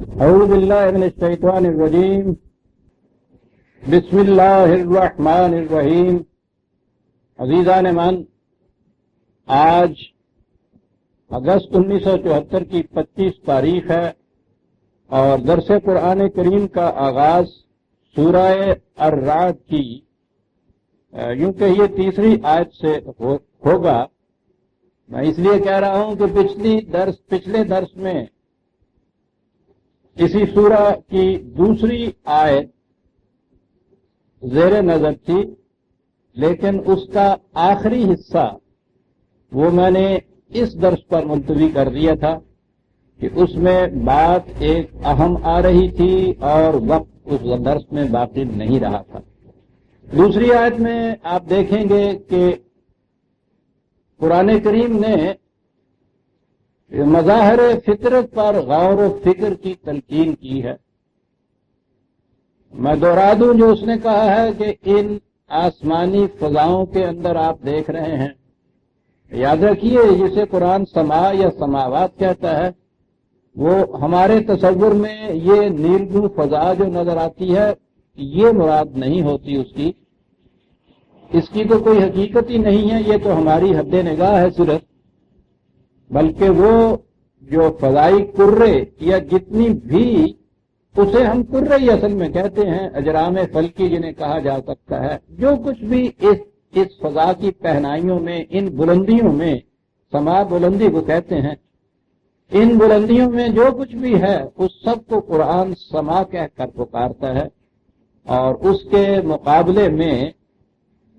اعوذ باللہ من الشیطان الرجیم بسم اللہ الرحمن الرحیم۔ عزیزان من، آج اگست 1974 کی 25 تاریخ ہے اور درس قرآن کریم کا آغاز سورہ الرعد کی یوں کہ یہ تیسری آیت سے ہوگا۔ میں اس لیے کہہ رہا ہوں کہ پچھلے درس میں اسی سورہ کی دوسری آیت زیر نظر تھی، لیکن اس کا آخری حصہ وہ میں نے اس درس پر ملتوی کر دیا تھا کہ اس میں بات ایک اہم آ رہی تھی اور وقت اس درس میں باقی نہیں رہا تھا۔ دوسری آیت میں آپ دیکھیں گے کہ قرآن کریم نے مظاہر فطرت پر غور و فکر کی تلقین کی ہے۔ میں دوہرا دوں جو اس نے کہا ہے کہ ان آسمانی فضاؤں کے اندر آپ دیکھ رہے ہیں، یاد رکھیے جسے قرآن سما یا سماوات کہتا ہے وہ ہمارے تصور میں یہ نیلگوں فضا جو نظر آتی ہے یہ مراد نہیں ہوتی، اس کی تو کوئی حقیقت ہی نہیں ہے، یہ تو ہماری حد نگاہ ہے صرف، بلکہ وہ جو فضائی کرے یا جتنی بھی اسے ہم کرے ہی اصل میں کہتے ہیں، اجرام فلکی جنہیں کہا جا سکتا ہے، جو کچھ بھی اس فضا کی پہنائیوں میں، ان بلندیوں میں، سما بلندی کو کہتے ہیں، ان بلندیوں میں جو کچھ بھی ہے اس سب کو قرآن سما کہہ کر پکارتا ہے اور اس کے مقابلے میں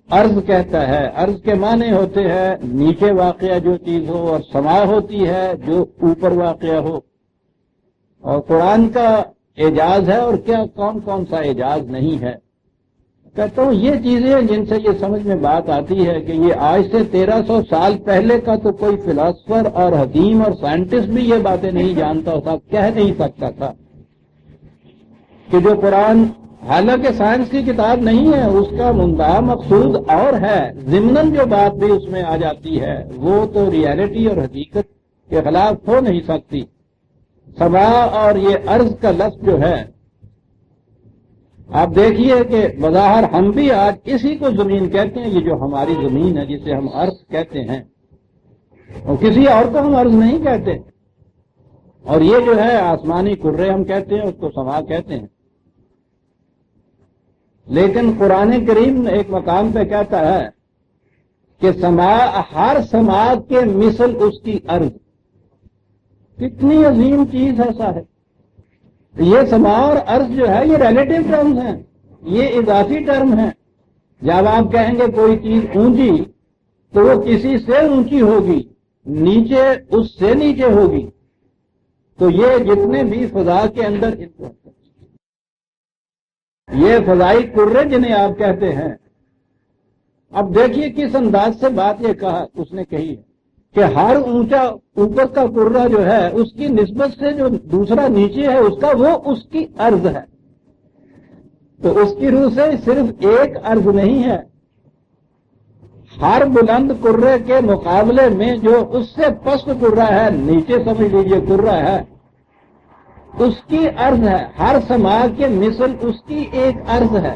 عرض کہتا ہے۔ عرض کے معنی ہوتے ہیں نیچے واقعہ جو چیز ہو، اور سما ہوتی ہے جو اوپر واقعہ ہو، اور قرآن کا اعجاز ہے اور کیا کون کون سا اعجاز نہیں ہے۔ کہتا ہوں یہ چیزیں جن سے یہ سمجھ میں بات آتی ہے کہ یہ آج سے 1300 سال پہلے کا تو کوئی فلاسفر اور حکیم اور سائنٹسٹ بھی یہ باتیں نہیں جانتا تھا، کہہ نہیں سکتا تھا کہ جو قرآن حالانکہ سائنس کی کتاب نہیں ہے، اس کا منتہا مقصود اور ہے، ضمناً جو بات بھی اس میں آ جاتی ہے وہ تو ریالٹی اور حقیقت کے خلاف ہو نہیں سکتی۔ سما اور یہ عرض کا لفظ جو ہے، آپ دیکھیے کہ بظاہر ہم بھی آج اسی کو زمین کہتے ہیں، یہ جو ہماری زمین ہے جسے ہم عرض کہتے ہیں، اور کسی اور کو ہم عرض نہیں کہتے، اور یہ جو ہے آسمانی کرے ہم کہتے ہیں، اس کو سما کہتے ہیں۔ لیکن قرآن کریم ایک مقام پہ کہتا ہے کہ سما، ہر سما کے مثل اس کی عرض، کتنی عظیم چیز ایسا ہے۔ یہ سما اور عرض جو ہے یہ ریلیٹو ٹرمز ہیں، یہ اضافی ٹرم ہیں۔ جب آپ کہیں گے کوئی چیز اونچی تو وہ کسی سے اونچی ہوگی، نیچے اس سے نیچے ہوگی، تو یہ جتنے بھی فضا کے اندر یہ فضائی کرے جنہیں آپ کہتے ہیں، اب دیکھیے کس انداز سے بات یہ کہا اس نے کہی ہے کہ ہر اونچا اوپر کا کرہ جو ہے اس کی نسبت سے جو دوسرا نیچے ہے اس کا وہ اس کی عرض ہے، تو اس کی روح سے صرف ایک عرض نہیں ہے، ہر بلند کرے کے مقابلے میں جو اس سے پست کرہ ہے، نیچے سمجھ لیجئے کرہ ہے، اس کی عرض ہے، ہر سما کے مثل اس کی ایک عرض ہے۔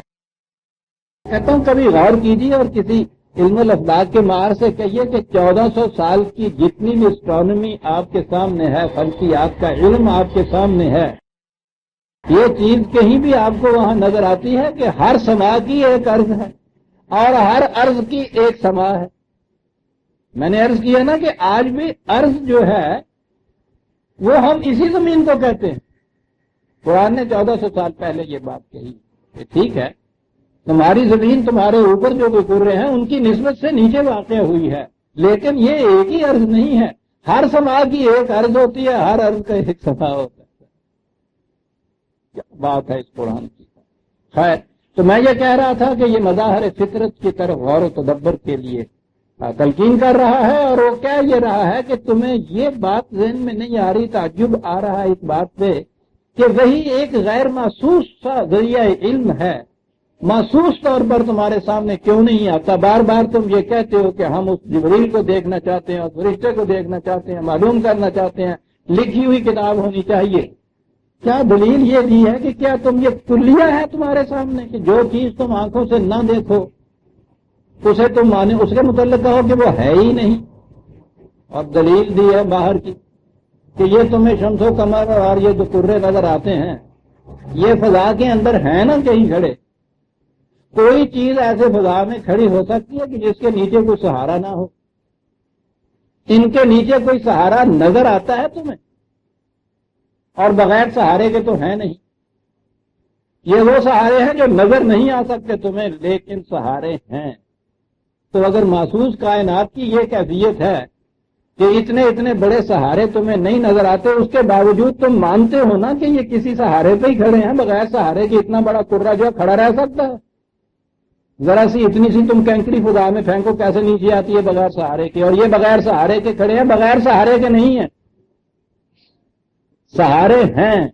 کہتا ہوں کبھی غور کیجیے اور کسی علم الافلاک کے ماہر سے کہیے کہ 1400 سال کی جتنی بھی اسٹرانومی آپ کے سامنے ہے، فلکیات کا علم آپ کے سامنے ہے، یہ چیز کہیں بھی آپ کو وہاں نظر آتی ہے کہ ہر سما کی ایک عرض ہے اور ہر عرض کی ایک سما ہے۔ میں نے عرض کیا نا کہ آج بھی عرض جو ہے وہ ہم اسی زمین کو کہتے ہیں۔ قرآن نے 1400 سال پہلے یہ بات کہی کہ ٹھیک ہے تمہاری زمین تمہارے اوپر جو کوئی کرے ہیں ان کی نسبت سے نیچے واقع ہوئی ہے، لیکن یہ ایک ہی عرض نہیں ہے، ہر سما کی ایک عرض ہوتی ہے، ہر عرض کا ایک سما ہوتا ہے۔ کیا بات ہے اس قرآن کی۔ خیر، تو میں یہ کہہ رہا تھا کہ یہ مظاہر فطرت کی طرف غور و تدبر کے لیے تلقین کر رہا ہے، اور وہ کہہ یہ رہا ہے کہ تمہیں یہ بات ذہن میں نہیں آ رہی، تعجب آ رہا ہے اس بات پہ کہ وہی ایک غیر محسوس سا ذریعہ علم ہے، محسوس طور پر تمہارے سامنے کیوں نہیں آتا؟ بار بار تم یہ کہتے ہو کہ ہم اس جبریل کو دیکھنا چاہتے ہیں، اس فرشتے کو دیکھنا چاہتے ہیں، معلوم کرنا چاہتے ہیں، لکھی ہوئی کتاب ہونی چاہیے۔ کیا دلیل یہ دی ہے کہ کیا تم یہ کلیہ ہے تمہارے سامنے کہ جو چیز تم آنکھوں سے نہ دیکھو اسے تم مانے، اس کے متعلق کہو کہ وہ ہے ہی نہیں؟ اور دلیل دی ہے باہر کی کہ یہ تمہیں شمس و قمر اور یہ جو کرے نظر آتے ہیں یہ فضا کے اندر ہیں نا کہیں کھڑے، کوئی چیز ایسے فضا میں کھڑی ہو سکتی ہے کہ جس کے نیچے کوئی سہارا نہ ہو؟ ان کے نیچے کوئی سہارا نظر آتا ہے تمہیں؟ اور بغیر سہارے کے تو ہیں نہیں. یہ وہ سہارے ہیں جو نظر نہیں آ سکتے تمہیں لیکن سہارے ہیں. تو اگر محسوس کائنات کی یہ کیفیت ہے کہ اتنے اتنے بڑے سہارے تمہیں نہیں نظر آتے، اس کے باوجود تم مانتے ہو نا کہ یہ کسی سہارے پہ ہی کھڑے ہیں، بغیر سہارے کے اتنا بڑا کرہ جو کھڑا رہ سکتا ہے؟ ذرا سی اتنی سی تم کینکری فضا میں پھینکو کیسے نیچے آتی ہے بغیر سہارے کے؟ اور یہ بغیر سہارے کے کھڑے ہیں، بغیر سہارے کے نہیں ہیں، سہارے ہیں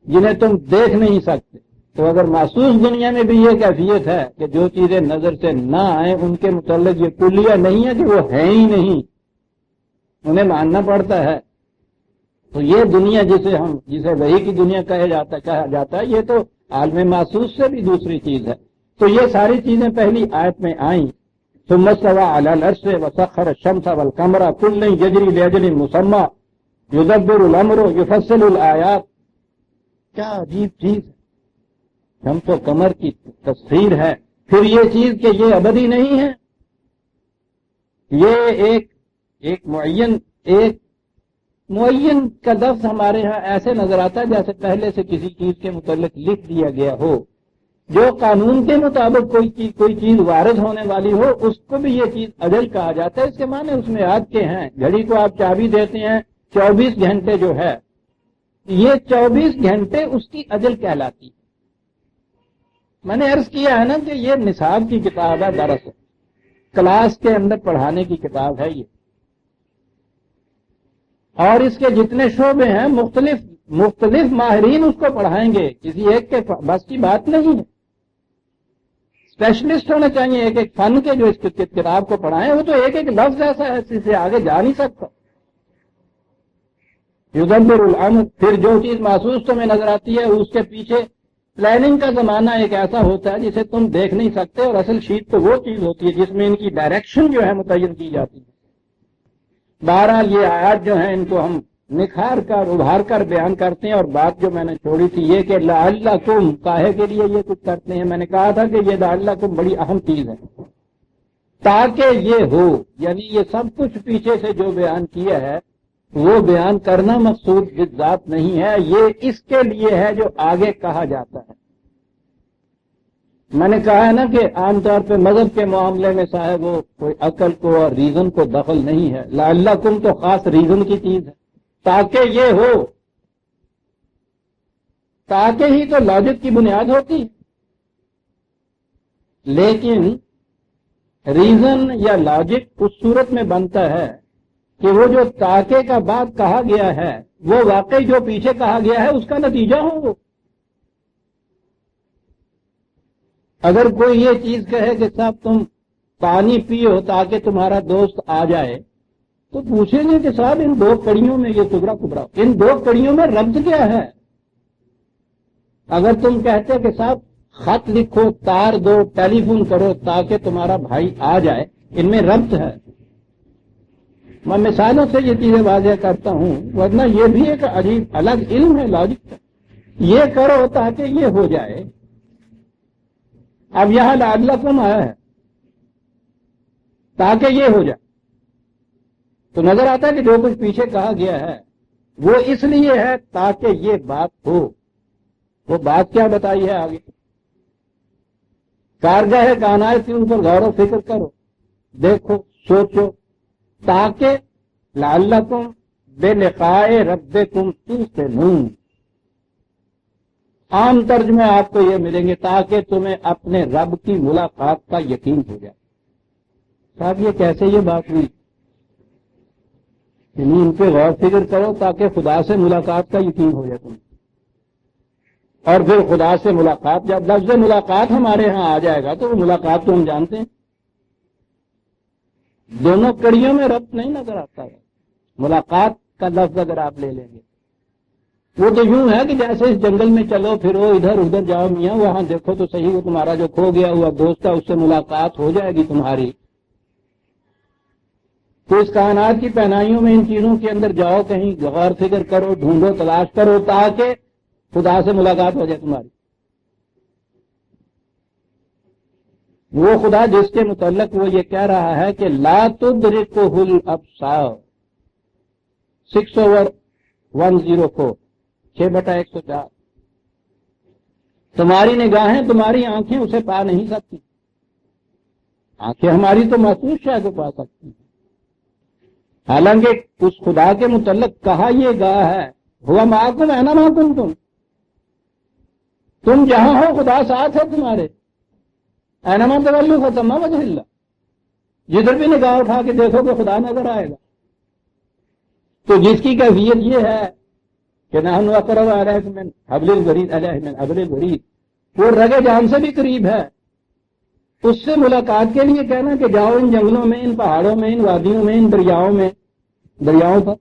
جنہیں تم دیکھ نہیں سکتے. تو اگر محسوس دنیا میں بھی یہ کیفیت ہے کہ جو چیزیں نظر سے نہ آئیں ان کے متعلق یہ کلیہ نہیں ہے کہ وہ ہیں ہی نہیں، انہیں ماننا پڑتا ہے. تو یہ دنیا جسے وحی کی دنیا کہا جاتا ہے یہ تو عالم محسوس سے بھی دوسری چیز ہے. تو یہ ساری چیزیں پہلی آیت میں آئیں. ثم استوى على العرش وسخر الشمس والقمر كل يجري لأجل مسمى يدبر الامر يفصل الآیات. کیا عجیب چیز ہے، شمس و قمر کی تسخیر ہے. پھر یہ چیز کہ یہ ابدی نہیں ہے، یہ ایک معین کا لفظ ہمارے ہاں ایسے نظر آتا ہے جیسے پہلے سے کسی چیز کے متعلق لکھ دیا گیا ہو. جو قانون کے مطابق کوئی چیز وارد ہونے والی ہو اس کو بھی یہ چیز اجل کہا جاتا ہے. اس کے معنی اس میں یاد کے ہیں. گھڑی کو آپ چابی دیتے ہیں، 24 گھنٹے جو ہے یہ 24 گھنٹے اس کی اجل کہلاتی ہے. میں نے عرض کیا ہے نا کہ یہ نصاب کی کتاب ہے، دراصل کلاس کے اندر پڑھانے کی کتاب ہے یہ، اور اس کے جتنے شعبے ہیں مختلف ماہرین اس کو پڑھائیں گے، کسی ایک کے بس کی بات نہیں ہے. اسپیشلسٹ ہونے چاہیے ایک ایک فن کے جو اس کتاب کو پڑھائیں. وہ تو ایک ایک لفظ ایسا ہے اس سے آگے جا نہیں سکتا. یدبر الامر، پھر جو چیز محسوس تمہیں نظر آتی ہے اس کے پیچھے پلاننگ کا زمانہ ایک ایسا ہوتا ہے جسے تم دیکھ نہیں سکتے، اور اصل شیٹ تو وہ چیز ہوتی ہے جس میں ان کی ڈائریکشن جو ہے متعین کی جاتی ہے. بہرحال یہ آیات جو ہیں ان کو ہم نکھار کر ابھار کر بیان کرتے ہیں. اور بات جو میں نے چھوڑی تھی یہ کہ لعلکم کاہے کے لیے یہ کچھ کرتے ہیں. میں نے کہا تھا کہ یہ لعلکم بڑی اہم چیز ہے، تاکہ یہ ہو، یعنی یہ سب کچھ پیچھے سے جو بیان کیا ہے وہ بیان کرنا مقصود ذات نہیں ہے، یہ اس کے لیے ہے جو آگے کہا جاتا ہے. میں نے کہا ہے نا کہ عام طور پہ مذہب کے معاملے میں صاحب وہ کوئی عقل کو اور ریزن کو دخل نہیں ہے. لعلکم تو خاص ریزن کی چیز ہے، تاکہ یہ ہو. تاکہ ہی تو لاجک کی بنیاد ہوتی ہے. لیکن ریزن یا لاجک اس صورت میں بنتا ہے کہ وہ جو تاکہ کا بات کہا گیا ہے وہ واقعی جو پیچھے کہا گیا ہے اس کا نتیجہ ہو. وہ اگر کوئی یہ چیز کہے کہ صاحب تم پانی پیو تاکہ تمہارا دوست آ جائے تو پوچھیں گے کہ صاحب ان دو کڑیوں میں یہ کبرا ان دو کڑیوں میں ربط کیا ہے؟ اگر تم کہتے کہ صاحب خط لکھو، تار دو، ٹیلی فون کرو تاکہ تمہارا بھائی آ جائے، ان میں ربط ہے. میں مثالوں سے یہ چیزیں واضح کرتا ہوں، ورنہ یہ بھی ایک عجیب الگ علم ہے لاجک کا. یہ کرو تاکہ یہ ہو جائے. اب یہاں لعلکم آیا ہے تاکہ یہ ہو جائے، تو نظر آتا ہے کہ جو کچھ پیچھے کہا گیا ہے وہ اس لیے ہے تاکہ یہ بات ہو. وہ بات کیا بتائی ہے آگے؟ کارگاہ کائنات کے اوپر غور و فکر کرو، دیکھو، سوچو، تاکہ لعلکم بلقاء ربکم توقنون. عام ترجمے آپ کو یہ ملیں گے تاکہ تمہیں اپنے رب کی ملاقات کا یقین ہو جائے. صاحب یہ کیسے یہ بات ہوئی؟ یعنی ان پہ غور فکر کرو تاکہ خدا سے ملاقات کا یقین ہو جائے تمہیں. اور پھر خدا سے ملاقات، جب لفظ ملاقات ہمارے ہاں آ جائے گا تو وہ ملاقات تو ہم جانتے ہیں، دونوں کڑیوں میں ربط نہیں نظر آتا ہے. ملاقات کا لفظ اگر آپ لے لیں گے وہ تو یوں ہے کہ جیسے اس جنگل میں چلو پھرو ادھر ادھر جاؤ میاں وہاں دیکھو تو صحیح وہ تمہارا جو کھو گیا ہوا دوست ہے اس سے ملاقات ہو جائے گی تمہاری. تو اس کائنات کی پہنائیوں میں ان چیزوں کے اندر جاؤ, کہیں غور فکر کرو, ڈھونڈو, تلاش کرو تاکہ خدا سے ملاقات ہو جائے تمہاری. وہ خدا جس کے متعلق وہ یہ کہہ رہا ہے کہ لا تدرکہ الابصار 6/104 6/104 تمہاری نگاہیں تمہاری آنکھیں اسے پا نہیں سکتی. آنکھیں ہماری تو محسوس شاید کو پا سکتی ہیں, حالانکہ اس خدا کے متعلق کہا یہ گاہ ہے ہوا معکم ہے نا معکم تم جہاں ہو خدا ساتھ ہے تمہارے. اینما تولوا فتم وجہ اللہ, جدھر بھی نگاہ اٹھا کے دیکھو کہ خدا نظر آئے گا. تو جس کی کیفیت یہ ہے کہ نحن اقرب الیک من حبل الورید علیہ من حبل الورید, وہ رگ جان سے بھی قریب ہے. اس سے ملاقات کے لیے کہنا کہ جاؤ ان جنگلوں میں, ان پہاڑوں میں, ان وادیوں میں, ان دریاؤں پر,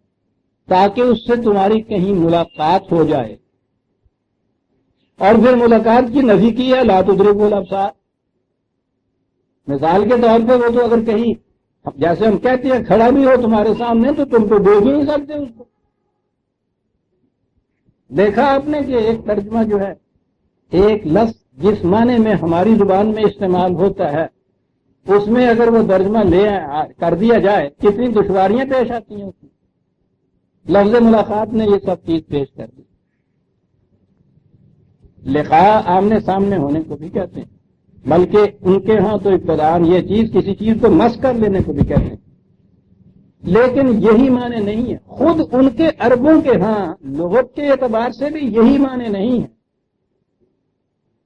تاکہ اس سے تمہاری کہیں ملاقات ہو جائے. اور پھر ملاقات کی نفی کی ہے لا تدرکہ الابصار. مثال کے طور پہ وہ تو اگر کہیں جیسے ہم کہتے ہیں کھڑا بھی ہو تمہارے سامنے تو تم تو دیکھ ہی نہیں سکتے اس کو. دیکھا آپ نے کہ ایک ترجمہ جو ہے ایک لفظ جس معنی میں ہماری زبان میں استعمال ہوتا ہے اس میں اگر وہ ترجمہ کر دیا جائے کتنی دشواریاں پیش آتی ہیں. لفظ ملاقات نے یہ سب چیز پیش کر دی. لقاء آمنے سامنے ہونے کو بھی کہتے ہیں, بلکہ ان کے ہاں تو ابتداءً یہ چیز کسی چیز کو مس کر لینے کو بھی کہتے ہیں, لیکن یہی معنی نہیں ہے. خود ان کے عربوں کے ہاں لغت کے اعتبار سے بھی یہی معنی نہیں ہے.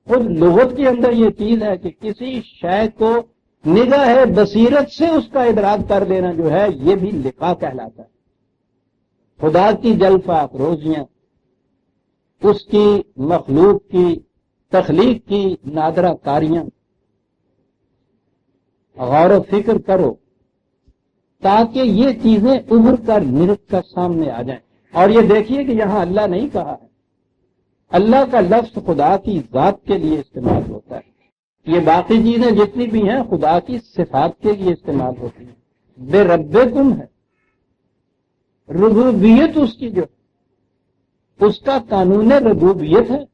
خود لغت کے اندر یہ چیز ہے کہ کسی شے کو نگاہ بصیرت سے اس کا ادراک کر لینا جو ہے یہ بھی لقاء کہلاتا ہے. خدا کی جلفات روزیاں, اس کی مخلوق کی تخلیق کی نادرہ کاریاں, غور و فکر کرو تاکہ یہ چیزیں ابھر کر نرک کر سامنے آ جائیں. اور یہ دیکھیے کہ یہاں اللہ نہیں کہا ہے, اللہ کا لفظ خدا کی ذات کے لیے استعمال ہوتا ہے. یہ باقی چیزیں جتنی بھی ہیں خدا کی صفات کے لیے استعمال ہوتی ہیں. بے ربکم ہے, ربوبیت اس کی جو اس کا قانون ربوبیت ہے.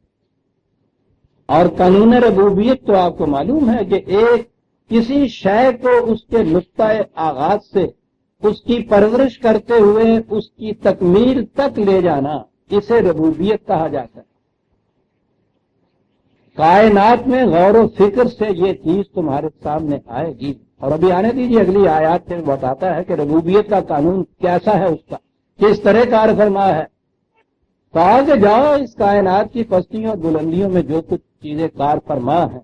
اور قانون ربوبیت تو آپ کو معلوم ہے کہ ایک کسی شے کو اس کے نقطہ آغاز سے اس کی پرورش کرتے ہوئے اس کی تکمیل تک لے جانا اسے ربوبیت کہا جاتا ہے. کائنات میں غور و فکر سے یہ چیز تمہارے سامنے آئے گی. اور ابھی آنے دیجیے اگلی آیات میں بتاتا ہے کہ ربوبیت کا قانون کیسا ہے, اس کا کس طرح کار فرما ہے. کہا کہ جاؤ اس کائنات کی پستیوں اور بلندیوں میں جو کچھ چیزیں کار فرما ہیں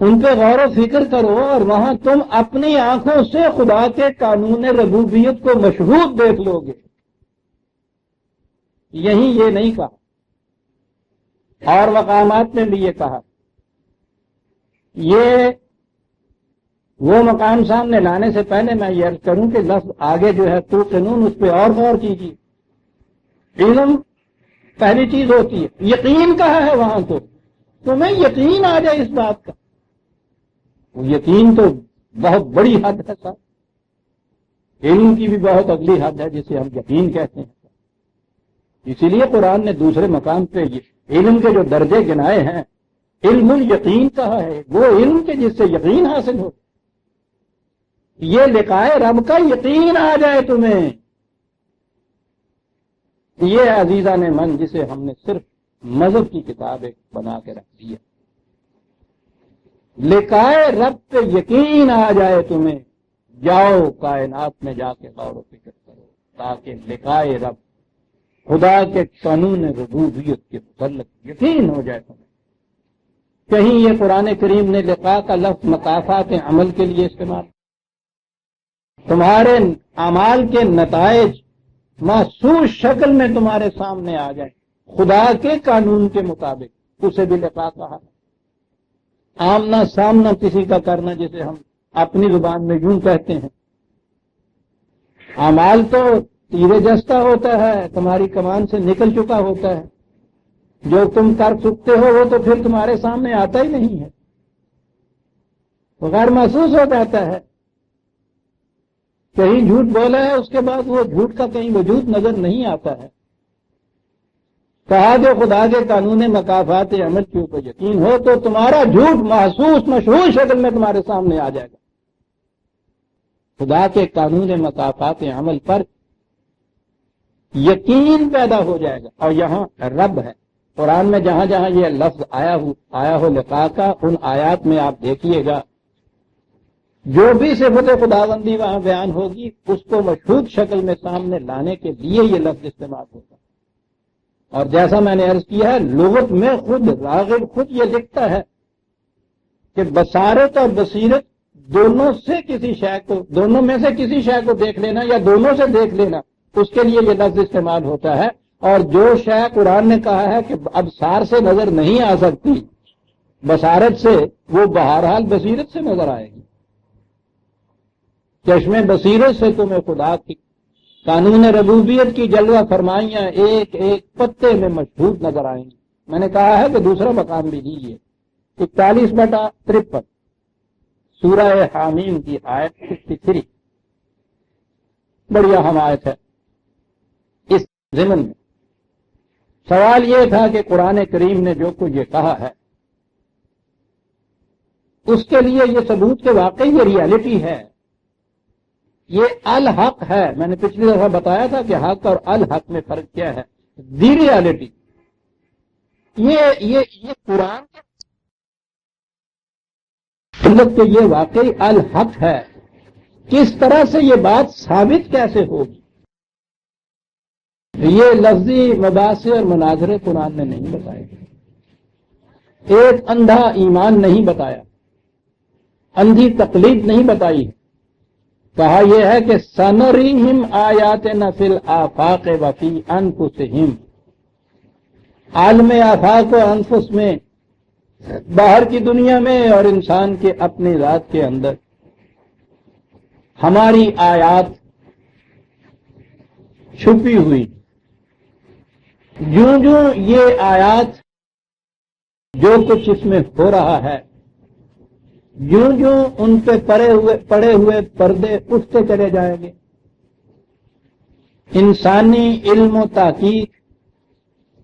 ان پہ غور و فکر کرو, اور وہاں تم اپنی آنکھوں سے خدا کے قانون ربوبیت کو مشہود دیکھ لو گے. یہیں یہ نہیں کہا, اور مقامات میں بھی یہ کہا. یہ وہ مقام سامنے لانے سے پہلے میں یہ عرض کروں کہ لفظ آگے جو ہے تو قانون اس پہ اور غور کیجیے. علم پہلی چیز ہوتی ہے, یقین کہا ہے وہاں تو تمہیں یقین آ جائے اس بات کا. وہ یقین تو بہت بڑی حد ہے صاحب, علم کی بھی بہت اگلی حد ہے جسے ہم یقین کہتے ہیں. اسی لیے قرآن نے دوسرے مقام پہ علم کے جو درجے گنائے ہیں علم الیقین کہا ہے, وہ علم کے جس سے یقین حاصل ہو. یہ لقائے رب کا یقین آ جائے تمہیں. یہ عزیزان من جسے ہم نے صرف مذہب کی کتاب ایک بنا کے رکھ دیا. لقائے رب پہ یقین آ جائے تمہیں, جاؤ کائنات میں جا کے غور و فکر کرو تاکہ لقائے رب خدا کے قانون ربوبیت کے متعلق یقین ہو جائے تمہیں. کہیں یہ قرآن کریم نے لقاء کا لفظ مقافات عمل کے لیے استعمال, تمہارے اعمال کے نتائج محسوس شکل میں تمہارے سامنے آ جائیں خدا کے قانون کے مطابق, اسے بھی لقاء کہا. آمنا سامنا کسی کا کرنا جسے ہم اپنی زبان میں یوں کہتے ہیں. اعمال تو تیرے جستا ہوتا ہے، تمہاری کمان سے نکل چکا ہوتا ہے، جو تم کر سکتے ہو وہ تو پھر تمہارے سامنے آتا ہی نہیں ہے، وہ غیر محسوس ہو جاتا ہے۔ کہیں جھوٹ بولا ہے، اس کے بعد وہ جھوٹ کا کہیں وجود نظر نہیں آتا ہے۔ کہا جو خدا کے قانون مکافات عمل کے اوپر یقین ہو تو تمہارا جھوٹ محسوس مشہور شکل میں تمہارے سامنے آ جائے گا۔ خدا کے قانون مکافات عمل پر یقین پیدا ہو جائے گا۔ اور یہاں رب ہے، قرآن میں جہاں جہاں یہ لفظ آیا ہو لقاء کا، ان آیات میں آپ دیکھیے گا جو بھی صفت خداوندی وہاں بیان ہوگی اس کو مشہود شکل میں سامنے لانے کے لیے یہ لفظ استعمال ہوگا۔ اور جیسا میں نے عرض کیا ہے، لغت میں خود راغب خود یہ لکھتا ہے کہ بصارت اور بصیرت دونوں میں سے کسی شے کو دیکھ لینا یا دونوں سے دیکھ لینا، اس کے لیے یہ لفظ استعمال ہوتا ہے۔ اور جو شے قرآن نے کہا ہے کہ ابصار سے نظر نہیں آ سکتی بصارت سے، وہ بہرحال بصیرت سے نظر آئے گی۔ چشم بصیرت سے تمہیں خدا کی قانون ربوبیت کی جلوہ فرمائیاں ایک ایک پتے میں مشہود نظر آئیں گی۔ میں نے کہا ہے کہ دوسرا مقام بھی لیجیے، 41/53 سورہ حامیم کی آیت 63، بڑی اہم آیت ہے۔ اس ضمن میں سوال یہ تھا کہ قرآن کریم نے جو کچھ یہ کہا ہے اس کے لیے یہ ثبوت کہ واقعی یہ ریالٹی ہے، یہ الحق ہے۔ میں نے پچھلی دفعہ بتایا تھا کہ حق اور الحق میں فرق کیا ہے۔ دی ریالٹی، یہ قرآن کہ یہ واقعی الحق ہے، کس طرح سے یہ بات ثابت کیسے ہوگی؟ یہ لفظی مباحثے اور مناظرے قرآن نے نہیں بتائے، ایک اندھا ایمان نہیں بتایا، اندھی تقلید نہیں بتائی۔ کہا یہ ہے کہ سنریہم آیاتنا فی الآفاق وفی انفسہم، عالم آفاق و انفس میں، باہر کی دنیا میں اور انسان کے اپنی ذات کے اندر ہماری آیات چھپی ہوئی۔ جوں جوں یہ آیات جو کچھ اس میں ہو رہا ہے، جوں جوں ان پہ پڑے ہوئے پردے اٹھتے چلے جائیں گے، انسانی علم و تحقیق،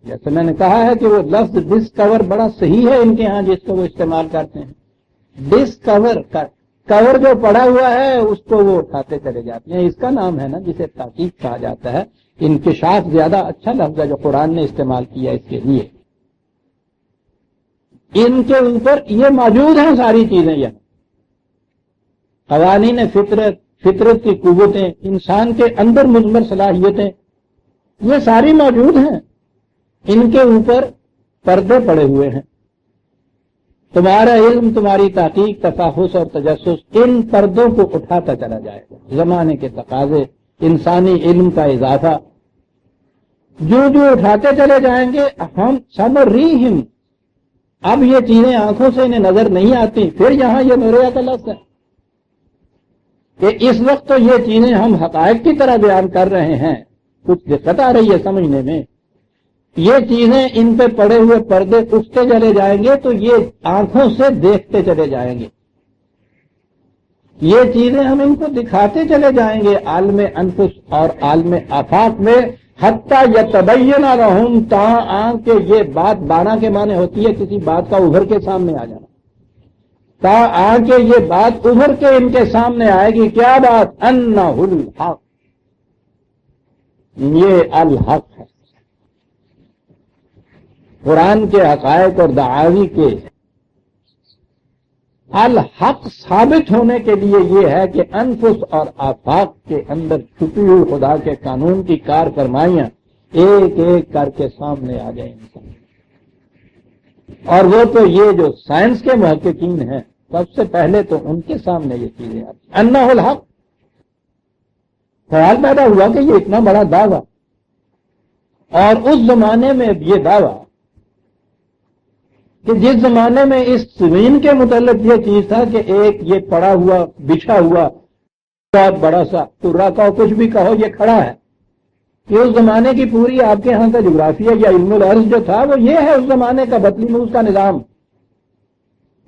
جیسے میں نے کہا ہے کہ وہ لفظ ڈسکور بڑا صحیح ہے ان کے ہاں جس کو وہ استعمال کرتے ہیں۔ ڈسکور کور جو پڑا ہوا ہے اس کو وہ اٹھاتے چلے جاتے ہیں، اس کا نام ہے نا جسے تحقیق کہا جاتا ہے۔ انکشاف زیادہ اچھا لفظ ہے جو قرآن نے استعمال کیا اس کے لیے۔ ان کے اوپر یہ موجود ہیں ساری چیزیں، یہ قوانین فطرت کی قوتیں، انسان کے اندر مضمر صلاحیتیں، یہ ساری موجود ہیں، ان کے اوپر پردے پڑے ہوئے ہیں۔ تمہارا علم، تمہاری تحقیق، تفحص اور تجسس ان پردوں کو اٹھاتا چلا جائے گا۔ زمانے کے تقاضے، انسانی علم کا اضافہ، جو اٹھاتے چلے جائیں گے ہم سنریہم۔ اب یہ چیزیں آنکھوں سے انہیں نظر نہیں آتی، پھر یہاں یہ میرے کا لفظ ہے کہ اس وقت تو یہ چیزیں ہم حقائق کی طرح بیان کر رہے ہیں، کچھ دقت آ رہی ہے سمجھنے میں۔ یہ چیزیں ان پہ پڑے ہوئے پردے اٹھتے چلے جائیں گے تو یہ آنکھوں سے دیکھتے چلے جائیں گے، یہ چیزیں ہم ان کو دکھاتے چلے جائیں گے عالم انفس اور عالم آفاق میں، حتیٰ یتبین لہم، تاں کہ یہ بات بانا کے معنی ہوتی ہے کسی بات کا ابھر کے سامنے آ جانا، تاں کہ یہ بات ابھر کے ان کے سامنے آئے گی۔ کیا بات؟ انہ الحق، یہ الحق ہے۔ قرآن کے حقائق اور دعاوی کے الحق ثابت ہونے کے لیے یہ ہے کہ انفس اور آفاق کے اندر چھپی ہوئی خدا کے قانون کی کار فرمائیاں ایک ایک کر کے سامنے آ جائیں انسان۔ اور وہ تو یہ جو سائنس کے محققین ہیں سب سے پہلے تو ان کے سامنے یہ چیزیں آتی۔ انہ الحق، خیال پیدا ہوا کہ یہ اتنا بڑا دعویٰ، اور اس زمانے میں یہ دعویٰ کہ جس زمانے میں اس زمین کے متعلق یہ چیز تھا کہ ایک یہ پڑا ہوا بچھا ہوا بہت بڑا سا ترا کہو کچھ بھی کہو یہ کھڑا ہے، یہ اس زمانے کی پوری آپ کے ہاں کا جغرافیہ یا علم الارض جو تھا وہ یہ ہے اس زمانے کا بطلیموس کا نظام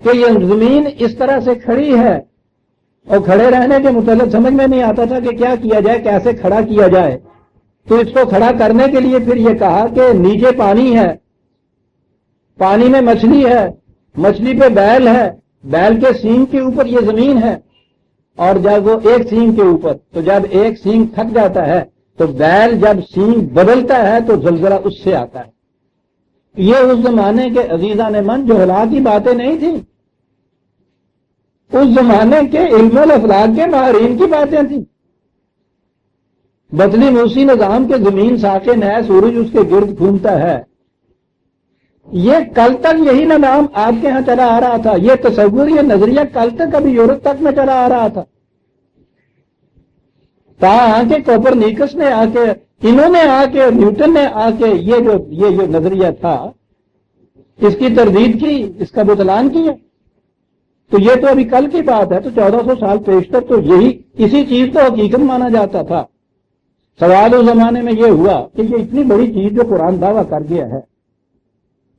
کہ یہ زمین اس طرح سے کھڑی ہے، اور کھڑے رہنے کے متعلق سمجھ میں نہیں آتا تھا کہ کیا کیا جائے، کیسے کھڑا کیا جائے۔ تو اس کو کھڑا کرنے کے لیے پھر یہ کہا کہ نیچے پانی ہے، پانی میں مچھلی ہے، مچھلی پہ بیل ہے، بیل کے سینگ کے اوپر یہ زمین ہے، اور جب وہ ایک سینگ کے اوپر، تو جب ایک سینگ تھک جاتا ہے تو بیل جب سینگ بدلتا ہے تو زلزلہ اس سے آتا ہے۔ یہ اس زمانے کے عزیزان من جہلا کی باتیں نہیں تھیں، اس زمانے کے علم الافلاک کے ماہرین کی باتیں تھیں۔ بطلیموسی نظام کے زمین ساکن ہے، سورج اس کے گرد گھومتا ہے، یہ کل تک یہی نظام آپ کے ہاں چلا آ رہا تھا، یہ تصور، یہ نظریہ کل تک ابھی یورپ تک میں چلا آ رہا تھا۔ تاں کہ کوپرنیکس نے آ کے، انہوں نے آ کے، نیوٹن نے آ کے یہ جو نظریہ تھا اس کی تردید کی، اس کا بطلان کیا۔ تو یہ تو ابھی کل کی بات ہے، تو 1400 سال پیشتر تو یہی اسی چیز کو حقیقت مانا جاتا تھا۔ سوال اس زمانے میں یہ ہوا کہ یہ اتنی بڑی چیز جو قرآن دعویٰ کر گیا ہے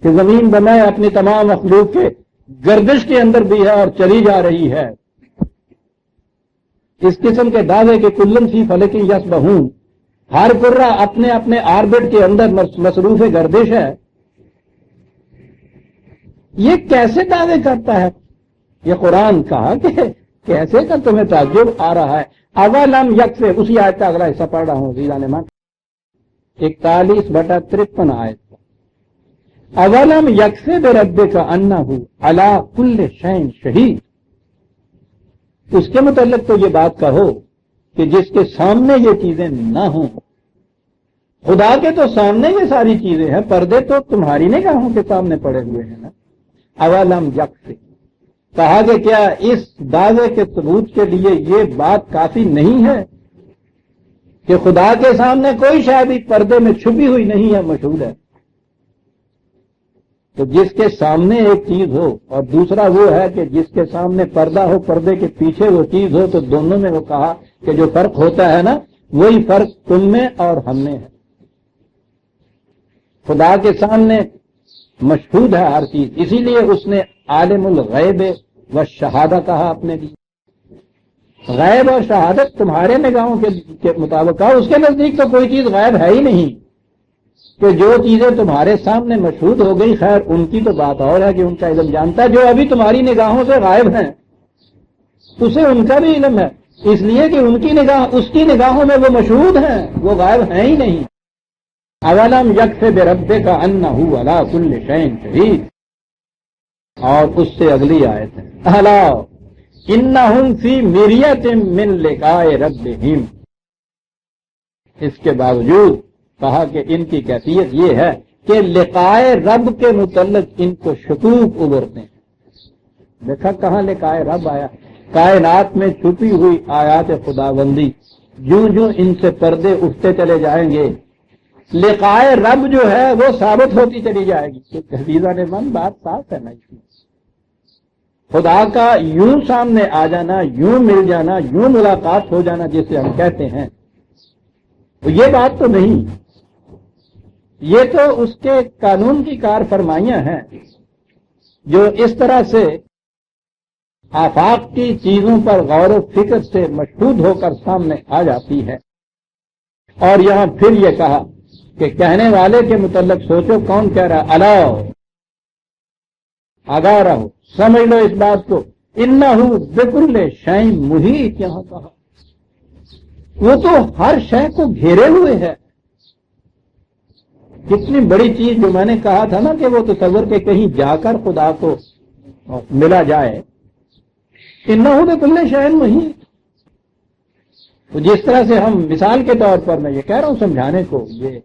کہ زمین بنائے اپنی تمام مخلوق کے گردش کے اندر بھی ہے اور چلی جا رہی ہے، اس قسم کے دعوے کے کلن فی فلک یسبحون، ہر کرہ اپنے اپنے آربٹ کے اندر مصروف گردش ہے، یہ کیسے دعوے کرتا ہے؟ یہ قرآن کہا کہ کیسے کا تمہیں تعجب آ رہا ہے؟ اولم یکفی، اسی آیت کا اگلا حصہ پڑھ رہا ہوں عزیزان من، 41/53 آیت۔ اولم یکفی بربک انہ علی کل شیء شہید، اس کے متعلق تو یہ بات کہو کہ جس کے سامنے یہ چیزیں نہ ہوں، خدا کے تو سامنے یہ ساری چیزیں ہیں، پردے تو تمہاری نگاہوں کے سامنے پڑے ہوئے ہیں نا۔ اولم یکفی، کہا کہ کیا اس دعوے کے ثبوت کے لیے یہ بات کافی نہیں ہے کہ خدا کے سامنے کوئی شے بھی پردے میں چھپی ہوئی نہیں ہے، مشہور ہے۔ تو جس کے سامنے ایک چیز ہو اور دوسرا وہ ہے کہ جس کے سامنے پردہ ہو، پردے کے پیچھے وہ چیز ہو، تو دونوں میں وہ کہا کہ جو فرق ہوتا ہے نا وہی فرق تم میں اور ہم میں ہے۔ خدا کے سامنے مشہود ہے ہر چیز، اسی لیے اس نے عالم الغیب و شہادہ کہا اپنے لیے۔ غیب اور شہادت تمہارے نگاہوں کے مطابق کہا، اس کے نزدیک تو کوئی چیز غیب ہے ہی نہیں، کہ جو چیزیں تمہارے سامنے مشہود ہو گئی، خیر ان کی تو بات اور ہے کہ ان کا علم جانتا ہے، جو ابھی تمہاری نگاہوں سے غائب ہیں اسے ان کا بھی علم ہے، اس لیے کہ ان کی نگاہ، اس کی نگاہوں میں وہ مشہود ہیں، وہ غائب ہیں ہی نہیں۔ اولم یکفی بربک انہ علی کل شیء شہید، اور اس سے اگلی آیت ہے الا انہم فی مریۃ من لقاء ربہم، اس کے باوجود کہا کہ ان کی کیفیت یہ ہے کہ لقاء رب کے متعلق ان کو شکوک ابھرتے ہیں۔ دیکھا کہاں لقاء رب آیا، کائنات میں چھپی ہوئی آیات خداوندی، جوں جوں ان سے پردے اٹھتے چلے جائیں گے، لقاء رب جو ہے وہ ثابت ہوتی چلی جائے گی۔ عزیزان من، بات صاف ہے نا، اس میں خدا کا یوں سامنے آ جانا، یوں مل جانا، یوں ملاقات ہو جانا جسے ہم کہتے ہیں، تو یہ بات تو نہیں، یہ تو اس کے قانون کی کار فرمائیاں ہیں جو اس طرح سے آفاق کی چیزوں پر غور و فکر سے مشہود ہو کر سامنے آ جاتی ہے۔ اور یہاں پھر یہ کہا کہ کہنے والے کے متعلق سوچو کون کہہ رہا، الا، آگاہ رہو، سمجھ لو اس بات کو، انہ بکل شیء محیط، یہاں کہا وہ تو ہر شے کو گھیرے ہوئے ہے۔ کتنی بڑی چیز جو میں نے کہا تھا نا کہ وہ تصور کے کہیں جا کر خدا کو ملا جائے، انہ بکل شیء محیط۔ تو جس طرح سے ہم مثال کے طور پر، میں یہ کہہ رہا ہوں سمجھانے کو، یہ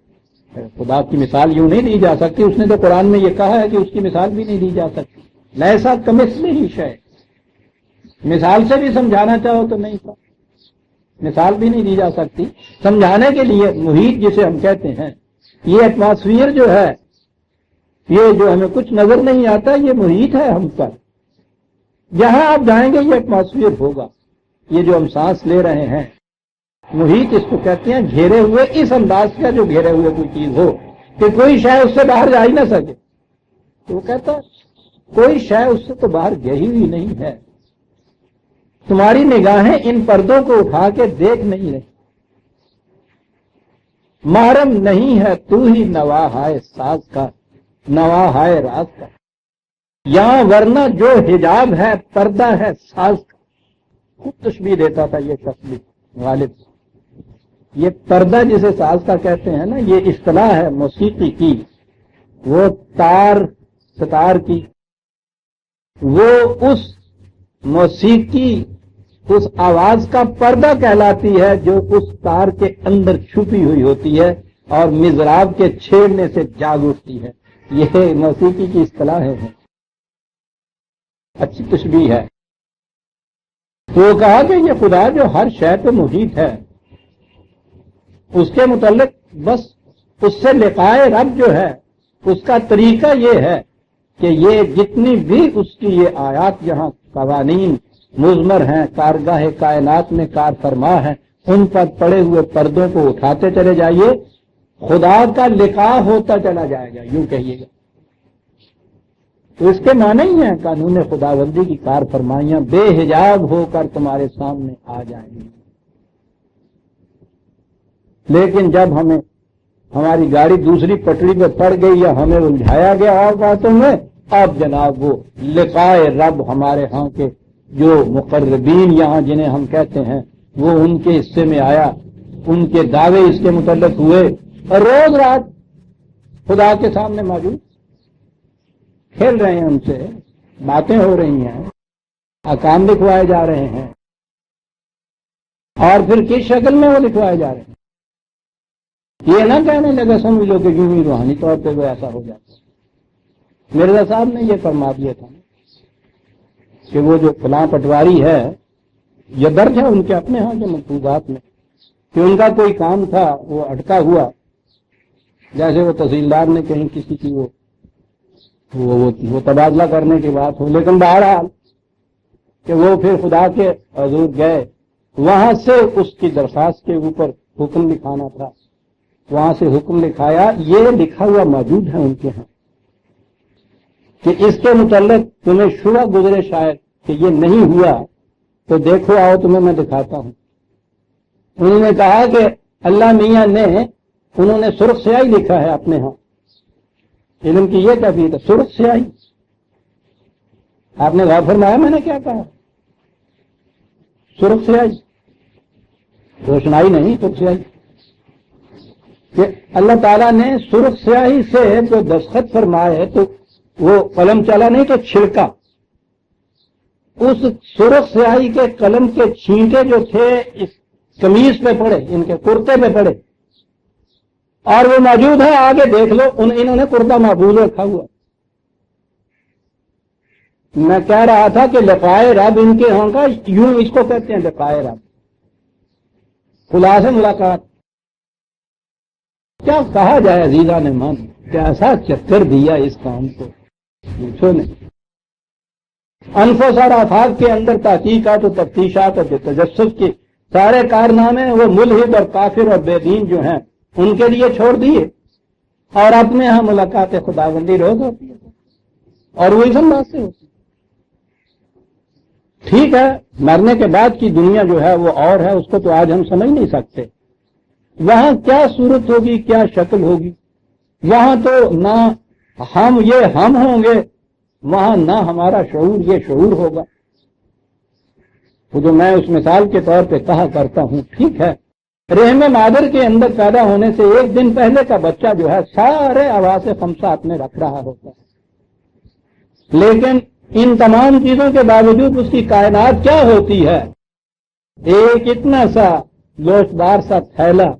خدا کی مثال یوں نہیں دی جا سکتی، اس نے تو قرآن میں یہ کہا ہے کہ اس کی مثال بھی نہیں دی جا سکتی، لیسا کمثلہ شیء، مثال سے بھی سمجھانا چاہو تو نہیں تھا، مثال بھی نہیں دی جا سکتی۔ سمجھانے کے لیے محیط جسے ہم کہتے ہیں، یہ ایٹماسفیئر جو ہے، یہ جو ہمیں کچھ نظر نہیں آتا، یہ محیط ہے ہم پر، جہاں آپ جائیں گے یہ ایٹماسفیئر ہوگا، یہ جو ہم سانس لے رہے ہیں محیط اس کو کہتے ہیں گھیرے ہوئے، اس انداز کا جو گھیرے ہوئے کوئی چیز ہو کہ کوئی شے اس سے باہر جا ہی نہ سکے، تو وہ کہتا ہے کوئی شے اس سے تو باہر گئی ہوئی نہیں ہے، تمہاری نگاہیں ان پردوں کو اٹھا کے دیکھ نہیں رہی، محرم نہیں ہے تو ہی نواہائے ساز کا، نواہائے راز کا، یہاں ورنہ جو حجاب ہے پردہ ہے ساز کا۔ خود تشبیہ دیتا تھا یہ شخص بھی غالب۔ یہ پردہ جسے ساز کا کہتے ہیں نا، یہ اصطلاح ہے موسیقی کی، وہ تار ستار کی، وہ اس موسیقی اس آواز کا پردہ کہلاتی ہے جو اس تار کے اندر چھپی ہوئی ہوتی ہے اور مضراب کے چھیڑنے سے جاگ اٹھتی ہے۔ یہ موسیقی کی اصطلاح ہے، اچھی تشبیہ ہے۔ تو وہ کہا کہ یہ خدا جو ہر شے پہ محیط ہے، اس کے متعلق بس اس سے لقائے رب جو ہے اس کا طریقہ یہ ہے کہ یہ جتنی بھی اس کی یہ آیات یہاں قوانین مضمر ہیں، کارگاہ کائنات میں کار فرما ہیں، ان پر پڑے ہوئے پردوں کو اٹھاتے چلے جائیے، خدا کا لقاء ہوتا چلا جائے گا، یوں کہیے گا۔ تو اس کے معنی ہی ہیں قانون خداوندی کی کار فرمائیاں بے حجاب ہو کر تمہارے سامنے آ جائیں گی۔ لیکن جب ہماری گاڑی دوسری پٹری پہ پڑ گئی یا ہمیں الجھایا گیا اور باتوں میں، اب جناب وہ لقائے رب ہمارے ہاں کے جو مقربین یہاں جنہیں ہم کہتے ہیں وہ ان کے حصے میں آیا، ان کے دعوے اس کے متعلق ہوئے، اور روز رات خدا کے سامنے موجود کھیل رہے ہیں، ان سے باتیں ہو رہی ہیں، احکام لکھوائے جا رہے ہیں، اور پھر کس شکل میں وہ لکھوائے جا رہے ہیں۔ یہ نہ کہنے لگا سمجھ لو کہ یوں ہی روحانی طور پہ وہ ایسا ہو جاتا ہے۔ مرزا صاحب نے یہ فرما دیا تھا کہ وہ جو فلاں پٹواری ہے، یہ درج ہے ان کے اپنے ہاں کے مکتوبات میں کہ ان کا کوئی کام تھا وہ اٹکا ہوا، جیسے وہ تحصیلدار نے کہیں کسی کی وہ تبادلہ کرنے کی بات ہو، لیکن بہرحال کہ وہ پھر خدا کے حضور گئے، وہاں سے اس کی درخواست کے اوپر حکم لکھانا تھا، وہاں سے حکم لکھایا، یہ لکھا ہوا موجود ہے ان کے ہاں کہ اس کے متعلق تمہیں شبہ گزرے شاید کہ یہ نہیں ہوا تو دیکھو آؤ تمہیں میں دکھاتا ہوں۔ انہوں نے کہا کہ اللہ میاں نے انہوں نے سرخ سیاہی لکھا ہے اپنے ہاں، علم کی یہ کیفیت ہے، سرخ سیاہی۔ آپ نے غور فرمایا میں نے کیا کہا؟ سرخ سیاہی، روشنائی نہیں، سرخ سیاہی، کہ اللہ تعالیٰ نے سرخ سیاہی سے جو دستخط فرمائے تو وہ قلم چلا نہیں تو چھڑکا، اس سرخ سیاہی کے قلم کے چھینٹے جو تھے اس قمیص پہ پڑے، ان کے کرتے پہ پڑے، اور وہ موجود ہے، آگے دیکھ لو، انہوں نے کرتا محفوظ رکھا ہوا۔ میں کہہ رہا تھا کہ لقائے رب ان کے ہاں کا یوں اس کو کہتے ہیں، لقائے رب، خدا سے ملاقات۔ کیا کہا جائے عزیزان نے من، کیسا چکر دیا اس کام کو، پوچھو نہیں۔ انفس اور آفاق کے اندر تحقیقات و تفتیشات اور تجسس کے سارے کارنامے وہ ملحد اور کافر اور بے دین جو ہیں ان کے لیے چھوڑ دیے، اور اپنے ہاں ملاقات خداوندی روز ہوتی ہے، اور وہ اس انداز سے ہوتی ہے۔ ٹھیک ہے، مرنے کے بعد کی دنیا جو ہے وہ اور ہے، اس کو تو آج ہم سمجھ نہیں سکتے، وہاں کیا صورت ہوگی، کیا شکل ہوگی، وہاں تو نہ ہم ہوں گے، وہاں نہ ہمارا شعور یہ شعور ہوگا۔ وہ جو میں اس مثال کے طور پہ کہا کرتا ہوں، ٹھیک ہے، رحم مادر کے اندر پیدا ہونے سے ایک دن پہلے کا بچہ جو ہے سارے حواس خمسہ اپنے رکھ رہا ہوتا ہے، لیکن ان تمام چیزوں کے باوجود اس کی کائنات کیا ہوتی ہے؟ ایک اتنا سا گوشتدار سا تھیلا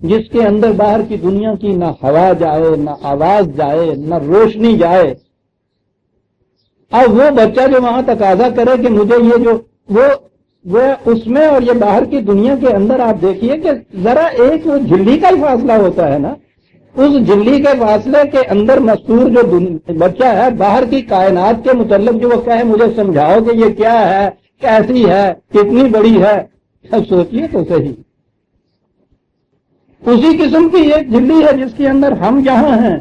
جس کے اندر باہر کی دنیا کی نہ ہوا جائے، نہ آواز جائے، نہ روشنی جائے۔ اب وہ بچہ جو وہاں تقاضا کرے کہ مجھے یہ جو وہ اس میں اور یہ باہر کی دنیا کے اندر آپ دیکھیے کہ ذرا ایک وہ جھلی کا ہی فاصلہ ہوتا ہے نا، اس جھلی کے فاصلے کے اندر مستور جو بچہ ہے باہر کی کائنات کے متعلق جو وہ کہے مجھے سمجھاؤ کہ یہ کیا ہے، کیسی ہے، کتنی بڑی ہے، سب سوچیے تو صحیح۔ اسی قسم کی ایک جھلی ہے جس کے اندر ہم یہاں ہیں،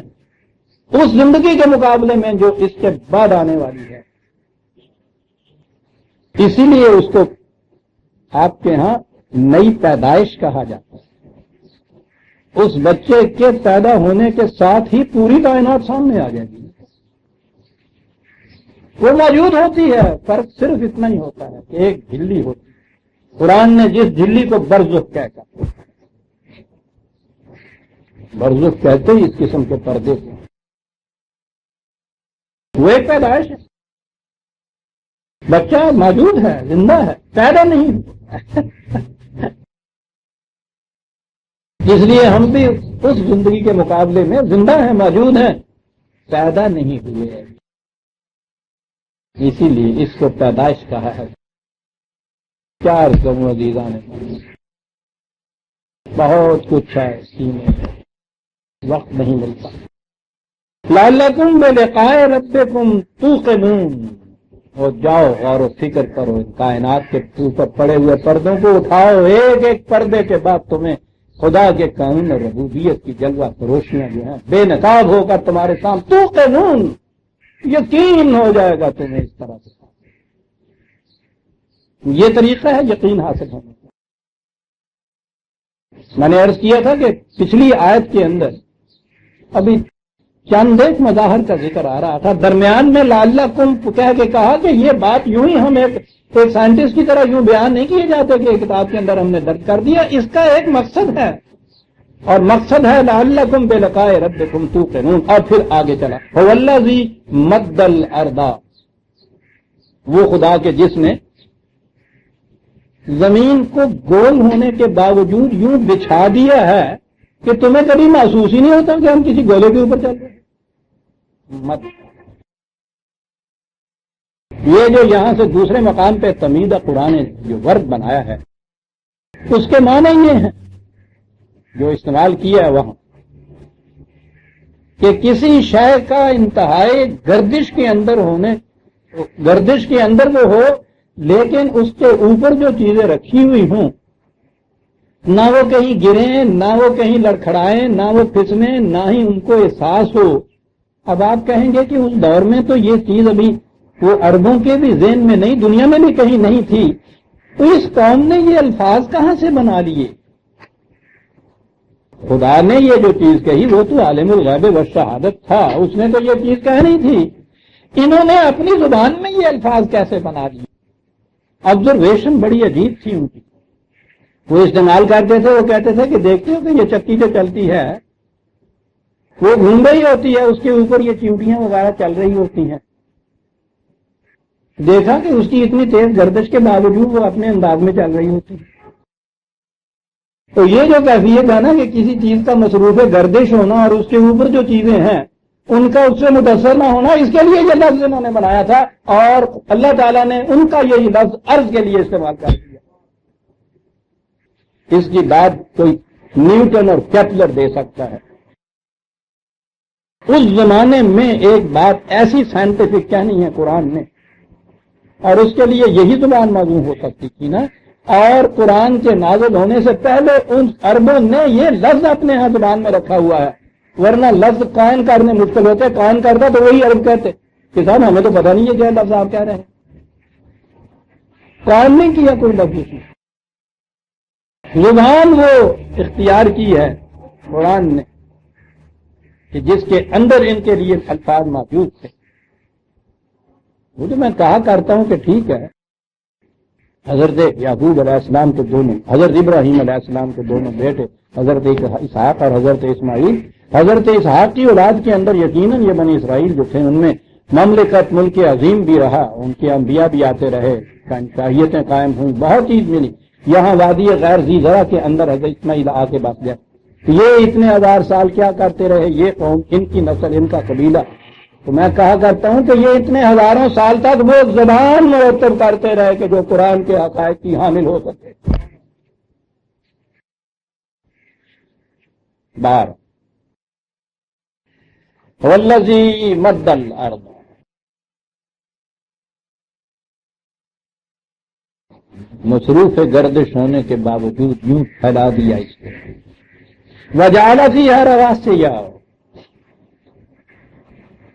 اس زندگی کے مقابلے میں جو اس کے بعد آنے والی ہے. اسی لیے اس کو آپ کے ہاں نئی پیدائش کہا جاتا ہے. اس بچے کے پیدا ہونے کے ساتھ ہی پوری کائنات سامنے آ جائے گی. وہ موجود ہوتی ہے، فرق صرف اتنا ہی ہوتا ہے کہ ایک جھلی ہوتی ہے. قرآن نے جس جھلی کو برزخ کہا، برزخ کہتے ہی اس قسم کے پردے کو، وہ ایک پیدائش ہے. بچہ موجود ہے، زندہ ہے، پیدا نہیں. اس لیے ہم بھی اس زندگی کے مقابلے میں زندہ ہیں، موجود ہیں، پیدا نہیں ہوئے. اسی لیے اس کو پیدائش کہا ہے. چار کموں عزیزاں نے بہت کچھ ہے سینے میں، وقت نہیں ملتا. لعلکم بلقاء ربکم توقنون. اور جاؤ غور و فکر کرو، ان کائنات کے اوپر پڑے ہوئے پردوں کو اٹھاؤ، ایک ایک پردے کے بعد تمہیں خدا کے قانون اور ربوبیت کی جلوہ فروشیاں جو ہیں بے نقاب ہو کر تمہارے سامنے. توقنون، یقین ہو جائے گا تمہیں اس طرح سے. یہ طریقہ ہے یقین حاصل ہونے کا. میں نے عرض کیا تھا کہ پچھلی آیت کے اندر ابھی چند ایک مظاہر کا ذکر آ رہا تھا، درمیان میں لعلکم کہہ کے کہا کہ یہ بات یوں ہی ہم ایک سائنٹسٹ کی طرح یوں بیان نہیں کیے جاتے کہ کتاب کے اندر ہم نے درج کر دیا. اس کا ایک مقصد ہے، اور مقصد ہے لعلکم بلقاء ربکم توقنون. اور پھر آگے چلا، هو الذی مد الارض، وہ خدا کے جس نے زمین کو گول ہونے کے باوجود یوں بچھا دیا ہے کہ تمہیں کبھی محسوس ہی نہیں ہوتا کہ ہم کسی گولے کے اوپر چل رہے ہیں. مد، یہ جو یہاں سے دوسرے مقام پہ تمید قرآن نے جو ورد بنایا ہے اس کے معنی یہ ہیں جو استعمال کیا ہے وہاں، کہ کسی شے کا انتہائی گردش کے اندر وہ ہو، لیکن اس کے اوپر جو چیزیں رکھی ہوئی ہوں نہ وہ کہیں گریں، نہ وہ کہیں لڑکھڑائیں، نہ وہ پھسلیں، نہ ہی ان کو احساس ہو. اب آپ کہیں گے کہ اس دور میں تو یہ چیز ابھی وہ عربوں کے بھی ذہن میں نہیں، دنیا میں بھی کہیں نہیں تھی، تو اس قوم نے یہ الفاظ کہاں سے بنا لیے؟ خدا نے یہ جو چیز کہی وہ تو عالم الغیب والشہادت تھا، اس نے تو یہ چیز کہنی تھی. انہوں نے اپنی زبان میں یہ الفاظ کیسے بنا لیے؟ آبزرویشن بڑی عجیب تھی ان کی. وہ استعمال کرتے تھے، وہ کہتے تھے کہ دیکھتے ہو کہ یہ چکی جو چلتی ہے وہ گھوم رہی ہوتی ہے، اس کے اوپر یہ چیونٹیاں وغیرہ چل رہی ہوتی ہیں. دیکھا کہ اس کی اتنی تیز گردش کے باوجود وہ اپنے انداز میں چل رہی ہوتی ہے. تو یہ جو کیفیت ہے نا کہ کسی چیز کا مصروف گردش ہونا اور اس کے اوپر جو چیزیں ہیں ان کا اس سے متاثر نہ ہونا، اس کے لیے یہ لفظ انہوں نے بنایا تھا، اور اللہ تعالیٰ نے ان کا یہ لفظ عرض کے لیے استعمال کر دیا. اس کی بات کوئی نیوٹن اور کیپلر دے سکتا ہے. اس زمانے میں ایک بات ایسی سائنٹیفک کہنی ہے قرآن نے، اور اس کے لیے یہی زبان موزوں ہو سکتی تھی نا. اور قرآن کے نازل ہونے سے پہلے ان عربوں نے یہ لفظ اپنے ہاں زبان میں رکھا ہوا ہے، ورنہ لفظ قائم کرنے مشکل ہوتے. قائم کرتا تو وہی عرب کہتے کہ صاحب ہمیں تو پتہ نہیں ہے کیا لفظ آپ کہہ رہے ہیں. قائم نہیں کیا کوئی لفظ، اس زبان وہ اختیار کی ہے قرآن نے کہ جس کے اندر ان کے لیے الفاظ موجود تھے. وہ جو میں کہا کرتا ہوں کہ ٹھیک ہے، حضرت یعقوب علیہ السلام کے دونوں، حضرت ابراہیم علیہ السلام کے دونوں بیٹے حضرت اسحاق اور حضرت اسماعیل، حضرت اسحاق کی اولاد کے اندر یقیناً یہ بنی اسرائیل جو تھے ان میں مملکت ملک عظیم بھی رہا، ان کے انبیاء بھی آتے رہے، شاہیتیں قائم ہوئیں، بہت چیز ملی. یہاں وادی غیر ذی زرع کے اندر حضرت اسماعیل آ کے بس گئے. یہ اتنے ہزار سال کیا کرتے رہے یہ قوم، ان کی نسل، ان کا قبیلہ. تو میں کہا کرتا ہوں کہ یہ اتنے ہزاروں سال تک وہ زبان مرتب کرتے رہے کہ جو قرآن کے حقائق کی حامل ہو سکے. بار والذی مد الارض، مصروف گردش ہونے کے باوجود یوں پھیلا دیا اس کو. وجعل فیہا رواسیا،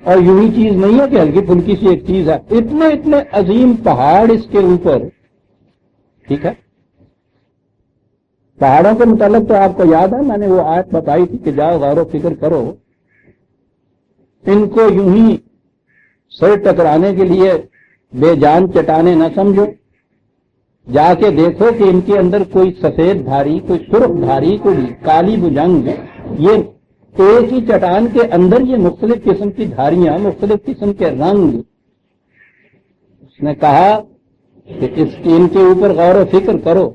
اور یوں ہی چیز نہیں ہے کہ ہلکی پھلکی سی ایک چیز ہے، اتنے اتنے عظیم پہاڑ اس کے اوپر. ٹھیک ہے، پہاڑوں کے متعلق تو آپ کو یاد ہے میں نے وہ آیت بتائی تھی کہ جاؤ غور و فکر کرو، ان کو یوں ہی سر ٹکرانے کے لیے بے جان چٹانے نہ سمجھو، جا کے دیکھو کہ ان کے اندر کوئی سفید دھاری، کوئی سرخ دھاری، کوئی کالی بجنگ، یہ ایک ہی چٹان کے اندر یہ مختلف قسم کی دھاریاں، مختلف قسم کے رنگ. اس نے کہا کہ ان کے اوپر غور و فکر کرو،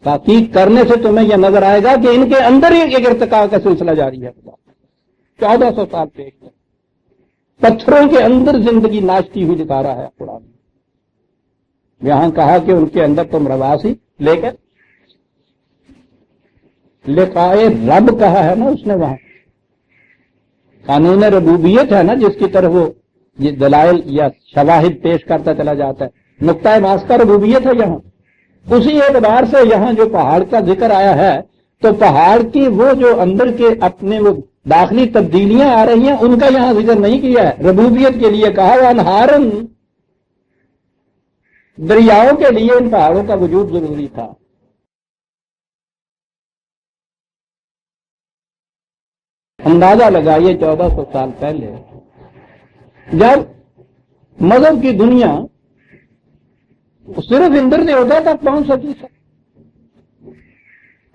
تحقیق کرنے سے تمہیں یہ نظر آئے گا کہ ان کے اندر ہی ایک ارتقاء کا سلسلہ جاری ہے. 1400 سال پہ پتھروں کے اندر زندگی ناشتی ہوئی دکھا رہا ہے قرآن. یہاں کہا کہ ان کے اندر تم رواسی، لیکن لقائے رب کہا ہے نا اس نے، وہاں قانون ربوبیت ہے نا جس کی طرف وہ یہ دلائل یا شواہد پیش کرتا چلا جاتا ہے. نقطۂ ماسکہ ربوبیت ہے یہاں. اسی اعتبار سے یہاں جو پہاڑ کا ذکر آیا ہے تو پہاڑ کی وہ جو اندر کے اپنے وہ داخلی تبدیلیاں آ رہی ہیں ان کا یہاں ذکر نہیں کیا ہے. ربوبیت کے لیے کہا وہ انہارن، دریاؤں کے لیے ان پہاڑوں کا وجود ضروری تھا. اندازہ لگائیے 1400 سال پہلے جب مذہب کی دنیا صرف اندر دیوتا تک پہنچ سکی تھا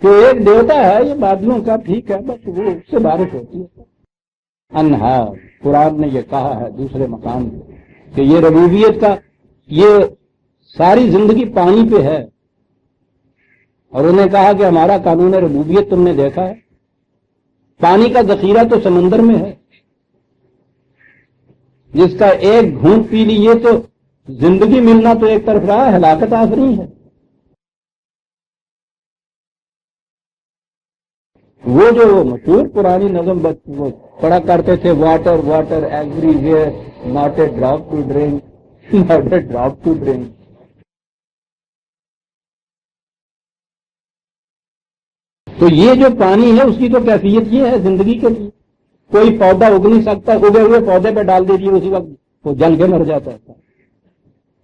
کہ ایک دیوتا ہے یہ بادلوں کا، ٹھیک ہے، بس وہ اس سے بارش ہوتی ہے. انہار، قرآن نے یہ کہا ہے دوسرے مقام پہ کہ یہ ربوبیت کا، یہ ساری زندگی پانی پہ ہے. اور انہیں کہا کہ ہمارا قانون ربوبیت تم نے دیکھا ہے، پانی کا ذخیرہ تو سمندر میں ہے، جس کا ایک گھونٹ پی لیے تو زندگی ملنا تو ایک طرف رہا، ہلاکت آفرین ہے. وہ جو مشہور پرانی نظم وہ پڑھا کرتے تھے، water water everywhere, not a drop to drink, not a drop to drink. تو یہ جو پانی ہے اس کی تو کیفیت یہ ہے زندگی کے لیے. کوئی پودا اگ نہیں سکتا، اگے ہوئے پودے پہ ڈال دیجیے اسی وقت وہ جل کے مر جاتا ہے.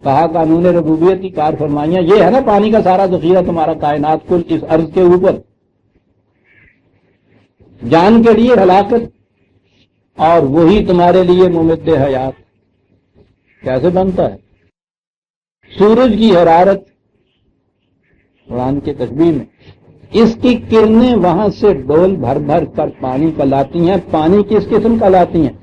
کہا قانون ربوبیت کی کار فرمائیاں یہ ہے نا، پانی کا سارا ذخیرہ تمہارا کائنات کل اس عرض کے اوپر، جان کے لیے ہلاکت اور وہی تمہارے لیے ممد حیات. کیسے بنتا ہے؟ سورج کی حرارت قرآن کے تشبیہ میں اس کی کرنیں وہاں سے ڈول بھر بھر کر پانی کا لاتی ہیں. پانی کس قسم کا لاتی ہیں؟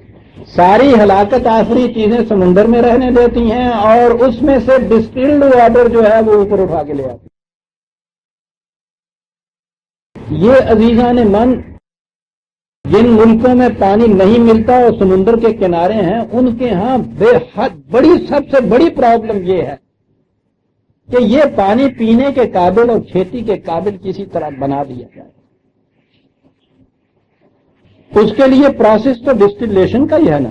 ساری ہلاکت آفری چیزیں سمندر میں رہنے دیتی ہیں اور اس میں سے ڈسٹلڈ واٹر جو ہے وہ اوپر اٹھا کے لے آتی. یہ عزیزان من جن ملکوں میں پانی نہیں ملتا اور سمندر کے کنارے ہیں ان کے ہاں بے حد بڑی، سب سے بڑی پرابلم یہ ہے کہ یہ پانی پینے کے قابل اور کھیتی کے قابل کسی طرح بنا دیا جائے. اس کے لیے پروسیس تو ڈسٹلیشن کا ہی ہے نا،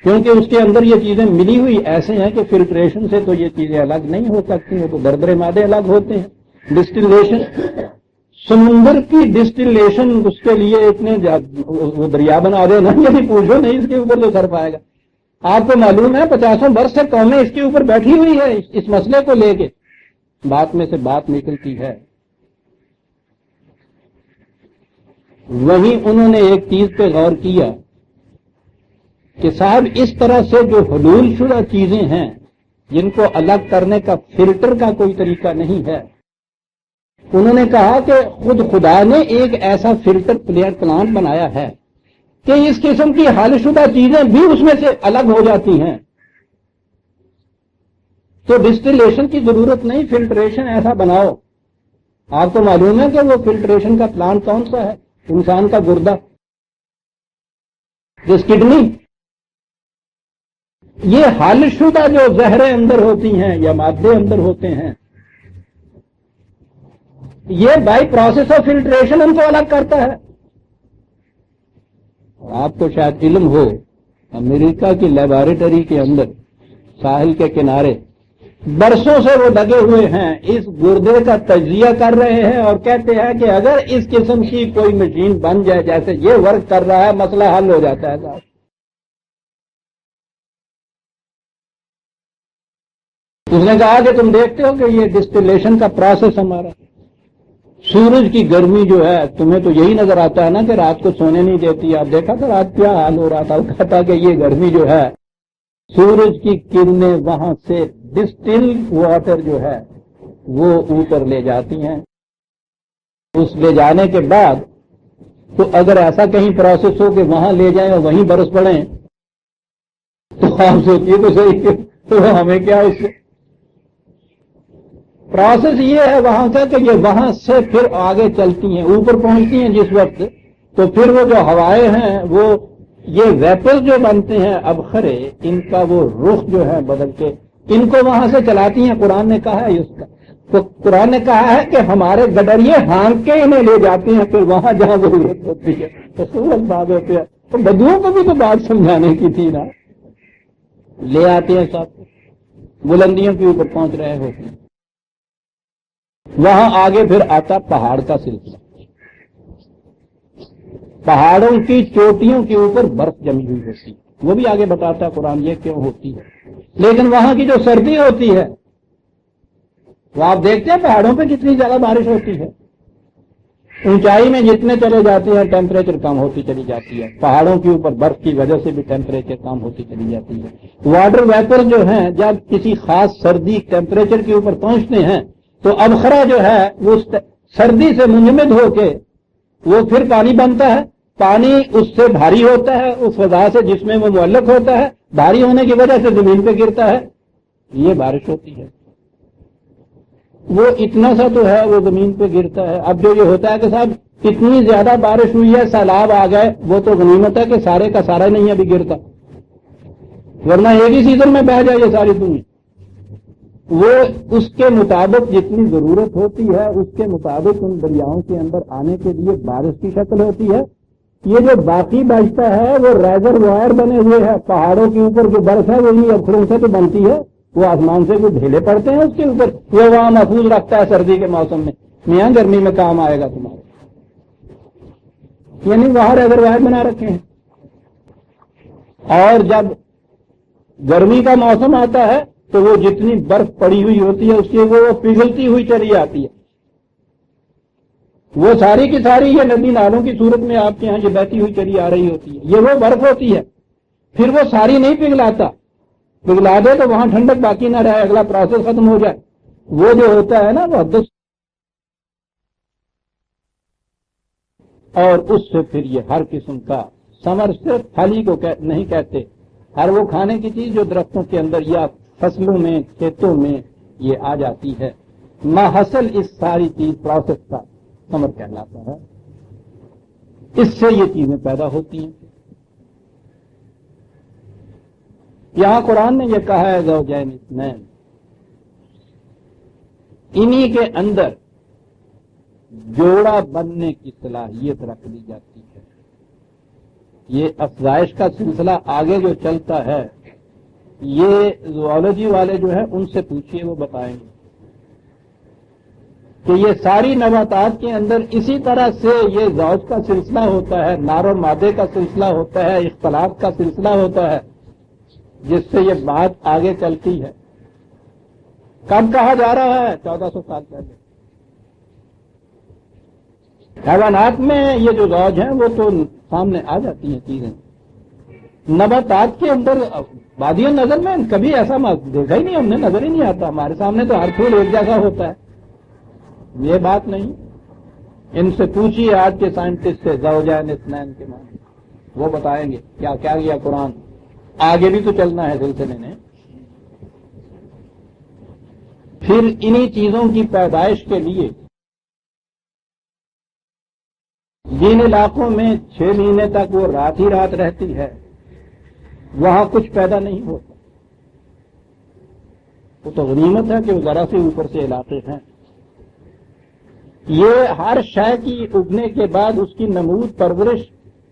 کیونکہ اس کے اندر یہ چیزیں ملی ہوئی ایسے ہیں کہ فلٹریشن سے تو یہ چیزیں الگ نہیں ہو سکتی ہیں، تو دردرے مادے الگ ہوتے ہیں. ڈسٹلیشن، سمندر کی ڈسٹلیشن، اس کے لیے اتنے وہ دریا بنا دے نا، یعنی پوچھو نہیں اس کے اوپر تو کر پائے گا. آپ کو معلوم ہے 50 برس سے قومیں اس کے اوپر بیٹھی ہوئی ہے اس مسئلے کو لے کے، بات میں سے بات نکلتی ہے. وہیں انہوں نے ایک چیز پہ غور کیا کہ صاحب اس طرح سے جو حلول شدہ چیزیں ہیں جن کو الگ کرنے کا فلٹر کا کوئی طریقہ نہیں ہے، انہوں نے کہا کہ خود خدا نے ایک ایسا فلٹر پلانٹ بنایا ہے کہ اس قسم کی حل شدہ چیزیں بھی اس میں سے الگ ہو جاتی ہیں. تو ڈسٹلیشن کی ضرورت نہیں، فلٹریشن ایسا بناؤ. آپ کو معلوم ہے کہ وہ فلٹریشن کا پلانٹ کون سا ہے؟ انسان کا گردہ، جس کڈنی. یہ حل شدہ جو زہریں اندر ہوتی ہیں یا مادے اندر ہوتے ہیں، یہ بائی پروسیس آف فلٹریشن ان کو الگ کرتا ہے. آپ کو شاید علم ہو، امریکہ کی لیبارٹری کے اندر ساحل کے کنارے برسوں سے وہ لگے ہوئے ہیں، اس گردے کا تجزیہ کر رہے ہیں اور کہتے ہیں کہ اگر اس قسم کی کوئی مشین بن جائے جیسے یہ ورک کر رہا ہے، مسئلہ حل ہو جاتا ہے صاحب۔ اس نے کہا کہ تم دیکھتے ہو کہ یہ ڈسٹیلیشن کا پروسیس ہمارا، سورج کی گرمی جو ہے تمہیں تو یہی نظر آتا ہے نا کہ رات کو سونے نہیں دیتی، آپ دیکھا تھا رات کیا حال ہو رہا تھا، وہ کہتا کہ یہ گرمی جو ہے سورج کی کرنیں وہاں سے ڈسٹل واٹر جو ہے وہ اوپر لے جاتی ہیں، اس لے جانے کے بعد تو اگر ایسا کہیں پروسیس ہو کہ وہاں لے جائیں اور وہیں برس پڑیں تو آپ سوچیے تو صحیح تو ہمیں کیا اس سے پروسیس یہ ہے وہاں کا کہ یہ وہاں سے پھر آگے چلتی ہیں، اوپر پہنچتی ہیں جس وقت تو پھر وہ جو ہوائیں ہیں وہ یہ ویپر جو بنتے ہیں اب خرے ان کا وہ رخ جو ہے بدل کے ان کو وہاں سے چلاتی ہیں۔ قرآن نے کہا ہے اس کا، تو قرآن نے کہا ہے کہ ہمارے گڈریے ہانک کے انہیں لے جاتے ہیں پھر وہاں جہاں ضرورت ہوتی ہے۔ تو سورج بات ہوتے ہیں تو بدوؤں کو بھی تو بات سمجھانے کی تھی نا، لے آتے ہیں سب بلندیوں کے اوپر پہنچ رہے ہوتے ہیں، وہاں آگے پھر آتا پہاڑ کا سلسلہ، پہاڑوں کی چوٹیوں کے اوپر برف جمی ہوئی ہوتی ہے، وہ بھی آگے بتاتا ہے قرآن یہ کیوں ہوتی ہے۔ لیکن وہاں کی جو سردی ہوتی ہے وہ آپ دیکھتے ہیں پہاڑوں پہ کتنی زیادہ بارش ہوتی ہے، اونچائی میں جتنے چلے جاتے ہیں ٹیمپریچر کم ہوتی چلی جاتی ہے، پہاڑوں کے اوپر برف کی وجہ سے بھی ٹیمپریچر کم ہوتی چلی جاتی ہے۔ واٹر ویپر جو ہیں جب کسی خاص سردی ٹیمپریچر کے اوپر پہنچتے ہیں تو ابخرا جو ہے وہ سردی سے منجمد ہو کے وہ پھر پانی بنتا ہے، پانی اس سے بھاری ہوتا ہے، اس فضا سے جس میں وہ معلق ہوتا ہے، بھاری ہونے کی وجہ سے زمین پہ گرتا ہے، یہ بارش ہوتی ہے۔ وہ اتنا سا تو ہے وہ زمین پہ گرتا ہے۔ اب جو یہ ہوتا ہے کہ صاحب اتنی زیادہ بارش ہوئی ہے سیلاب آ گئے، وہ تو غنیمت ہے کہ سارے کا سارا نہیں ابھی گرتا، ورنہ ایک ہی سیزن میں بہہ جائے یہ ساری دنیا۔ وہ اس کے مطابق جتنی ضرورت ہوتی ہے اس کے مطابق ان دریاؤں کے اندر آنے کے لیے بارش کی شکل ہوتی ہے۔ یہ جو باقی بچتا ہے وہ ریزروائر بنے ہوئے ہیں، پہاڑوں کے اوپر جو برف ہے وہی ابخروں سے تو بنتی ہے، وہ آسمان سے جو ڈھیلے پڑتے ہیں اس کے اوپر وہ وہاں محفوظ رکھتا ہے سردی کے موسم میں، میاں گرمی میں کام آئے گا تمہارے، یعنی وہاں ریزروائر بنا رکھے ہیں۔ اور جب گرمی کا موسم آتا ہے تو وہ جتنی برف پڑی ہوئی ہوتی ہے اس کی وہ پگھلتی ہوئی چلی آتی ہے، وہ ساری کی ساری یہ ندی نالوں کی صورت میں آپ کے یہاں یہ بہتی ہوئی چلی آ رہی ہوتی ہے، یہ وہ برف ہوتی ہے۔ پھر وہ ساری نہیں پگھلاتا، پگھلا دے تو وہاں ٹھنڈک باقی نہ رہے، اگلا پروسیس ختم ہو جائے، وہ جو ہوتا ہے نا وہ حد، اور اس سے پھر یہ ہر قسم کا ثمر، صرف پھل ہی کو نہیں کہتے، ہر وہ کھانے کی چیز جو درختوں کے اندر یا فصلوں میں کھیتوں میں یہ آ جاتی ہے، ماحصل اس ساری چیز پروسیس کا ثمر کہلاتا ہے، اس سے یہ چیزیں پیدا ہوتی ہیں۔ یہاں قرآن نے یہ کہا ہے زوجین اثنین، انہی کے اندر جوڑا بننے کی صلاحیت رکھ دی جاتی ہے۔ یہ افزائش کا سلسلہ آگے جو چلتا ہے یہ زوالوجی والے جو ہے ان سے پوچھئے، وہ بتائیں گے کہ یہ ساری نباتات کے اندر اسی طرح سے یہ زوج کا سلسلہ ہوتا ہے، نار و مادے کا سلسلہ ہوتا ہے، اختلاط کا سلسلہ ہوتا ہے، جس سے یہ بات آگے چلتی ہے۔ کب کہا جا رہا ہے؟ 1400 سال پہلے۔ حیوانات میں یہ جو زوج ہیں وہ تو سامنے آ جاتی ہیں چیزیں، نباتات کے اندر وادی نظر میں کبھی ایسا دیکھا ہی نہیں ہم نے، نظر ہی نہیں آتا، ہمارے سامنے تو ہر پھول ایک جیسا ہوتا ہے، یہ بات نہیں۔ ان سے پوچھیے آج کے سائنٹسٹ سے زوجین اثنین کے معنی، وہ بتائیں گے کیا کیا گیا قرآن، آگے بھی تو چلنا ہے سلسلے نے۔ پھر انہی چیزوں کی پیدائش کے لیے جن علاقوں میں 6 مہینے تک وہ رات ہی رات رہتی ہے وہاں کچھ پیدا نہیں ہوتا، وہ تو غنیمت ہے کہ وہ ذرا سے اوپر سے علاقے ہیں۔ یہ ہر شے کی اگنے کے بعد اس کی نمود پرورش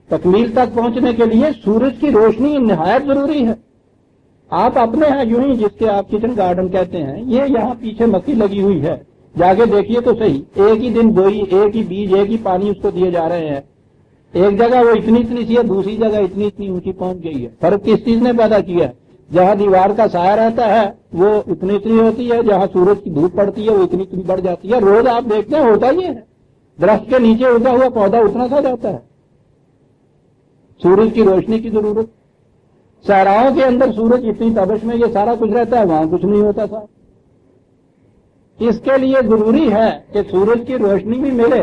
تکمیل تک پہنچنے کے لیے سورج کی روشنی نہایت ضروری ہے۔ آپ اپنے ہاں یوں ہی جس کے آپ کچن گارڈن کہتے ہیں، یہ یہاں پیچھے مکئی لگی ہوئی ہے، جا کے دیکھیے تو صحیح، ایک ہی دن بوئی، ایک ہی بیج، ایک ہی پانی اس کو دیے جا رہے ہیں، ایک جگہ وہ اتنی سی ہے، دوسری جگہ اتنی اونچی پہنچ گئی ہے۔ فرق کس چیز نے پیدا کیا ہے؟ جہاں دیوار کا سایہ رہتا ہے وہ اتنی ہوتی ہے، جہاں سورج کی دھوپ پڑتی ہے وہ اتنی بڑھ جاتی ہے۔ روز آپ دیکھتے ہیں ہوتا یہ ہے، درخت کے نیچے اگا ہوا پودا اتنا سا جاتا ہے، سورج کی روشنی کی ضرورت۔ صحراؤں کے اندر سورج اتنی تابش میں یہ سارا کچھ رہتا ہے، وہاں کچھ نہیں ہوتا تھا۔ اس کے لیے ضروری ہے کہ سورج کی روشنی بھی ملے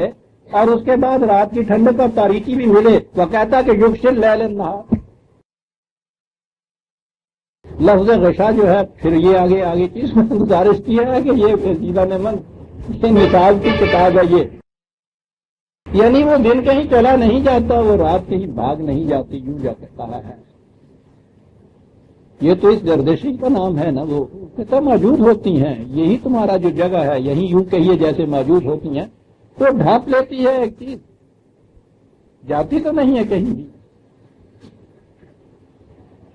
اور اس کے بعد رات کی ٹھنڈک اور تاریکی بھی ملے۔ وہ کہتا کہ یغشل لیل النہار، لفظ غشا جو ہے پھر یہ آگے چیز میں گزارش کیا ہے کہ یہ عزیزہ نے من یہ مثال کی کتاب ہے یہ، یعنی وہ دن کہیں چلا نہیں جاتا، وہ رات کہیں بھاگ نہیں جاتی، یوں جا کہتا ہے۔ یہ تو اس گردشی کا نام ہے نا، وہ کہتا موجود ہوتی ہیں، یہی تمہارا جو جگہ ہے، یہی یوں کہیے جیسے موجود ہوتی ہیں، تو ڈھانپ لیتی ہے ایک چیز، جاتی تو نہیں ہے کہیں بھی۔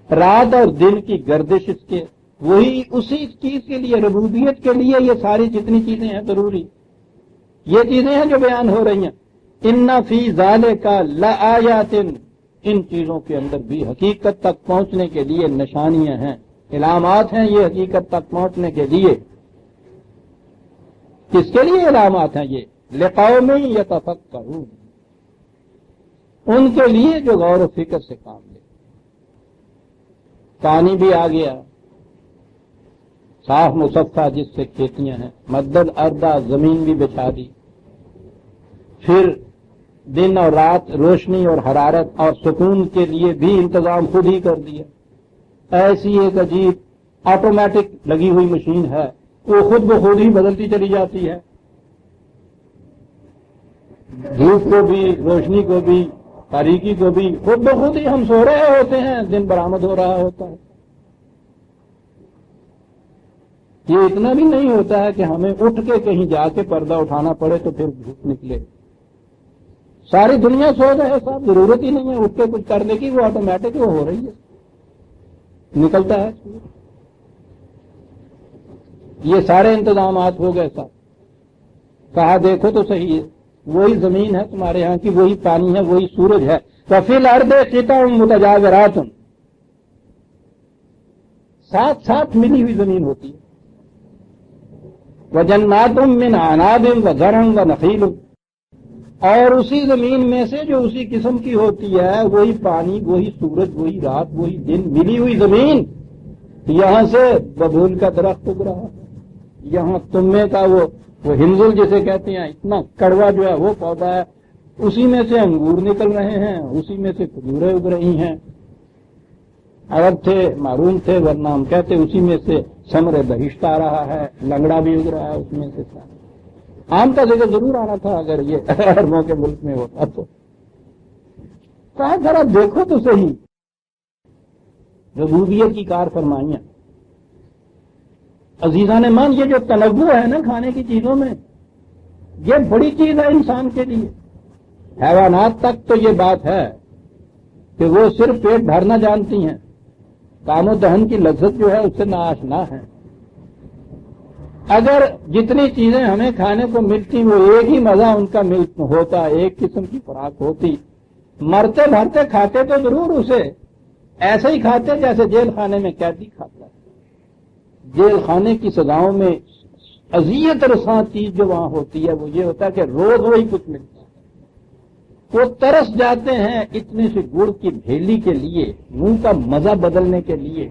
رات اور دن کی گردش اس کے وہی اسی چیز کے لیے، ربوبیت کے لیے یہ ساری جتنی چیزیں ہیں ضروری، یہ چیزیں ہیں جو بیان ہو رہی ہیں۔ ان فی ذالک لآیات، ان چیزوں کے اندر بھی حقیقت تک پہنچنے کے لیے نشانیاں ہیں، علامات ہیں، یہ حقیقت تک پہنچنے کے لیے۔ کس کے لیے علامات ہیں یہ؟ لقوم یتفکرون، ان کے لیے جو غور و فکر سے کام لے۔ پانی بھی آ گیا صاف مصفہ جس سے کھیتیاں ہیں، مدد اردہ زمین بھی بچھا دی، پھر دن اور رات، روشنی اور حرارت اور سکون کے لیے بھی انتظام خود ہی کر دیا۔ ایسی ایک عجیب آٹومیٹک لگی ہوئی مشین ہے، وہ خود بخود ہی بدلتی چلی جاتی ہے، دھوپ کو بھی، روشنی کو بھی، تاریکی کو بھی، خود بخود ہی ہم سو رہے ہوتے ہیں، دن برآمد ہو رہا ہوتا ہے۔ یہ اتنا بھی نہیں ہوتا ہے کہ ہمیں اٹھ کے کہیں جا کے پردہ اٹھانا پڑے تو پھر دھوپ نکلے۔ ساری دنیا سو رہے، صاحب ضرورت ہی نہیں ہے اٹھ کے کچھ کرنے کی، وہ آٹومیٹک وہ ہو رہی ہے، نکلتا ہے۔ یہ سارے انتظامات ہو گئے صاحب۔ کہا دیکھو تو صحیح ہے، وہی زمین ہے تمہارے یہاں کی، وہی پانی ہے، وہی سورج ہے۔ وفی الارض قطع متجاورات، ساتھ ساتھ ملی ہوئی زمین ہوتی ہے۔ وجنات من عناب وزرع ونخیل، اور اسی زمین میں سے جو اسی قسم کی ہوتی ہے، وہی پانی، وہی سورج، وہی رات، وہی دن، ملی ہوئی زمین۔ یہاں سے ببول کا درخت اگ رہا ہے، یہاں تمے کا وہ ہنزل جسے کہتے ہیں، اتنا کڑوا جو ہے وہ پودا ہے، اسی میں سے انگور نکل رہے ہیں، اسی میں سے کھجوریں اگ رہی ہیں۔ عرب تھے، معروم تھے، ورنہ ہم کہتے اسی میں سے ثمر بہشت آ رہا ہے، لنگڑا بھی اگ رہا ہے اس میں سے۔ آم کا ذکر ضرور آنا تھا اگر یہ عربوں کے ملک میں ہوتا تو۔ کہا ذرا دیکھو تو صحیح ربوبیت کی کار فرمائیاں۔ عزیزان مان، یہ جو تنوع ہے نا کھانے کی چیزوں میں، یہ بڑی چیز ہے انسان کے لیے۔ حیوانات تک تو یہ بات ہے کہ وہ صرف پیٹ بھرنا جانتی ہیں، کام و دہن کی لذت جو ہے اس سے ناآشنا ہے۔ اگر جتنی چیزیں ہمیں کھانے کو ملتی وہ ایک ہی مزہ ان کا ہوتا، ایک قسم کی خوراک ہوتی، مرتے بھرتے کھاتے تو ضرور اسے ایسے ہی کھاتے جیسے جیل خانے میں قیدی کھاتا ہے۔ جیل خانے کی سزاؤں میں اذیت رساں چیز جو وہاں ہوتی ہے وہ یہ ہوتا ہے کہ روز وہی کچھ ملتا ہے۔ وہ ترس جاتے ہیں اتنے سے گڑ کی بھیلی کے لیے، منہ کا مزہ بدلنے کے لیے،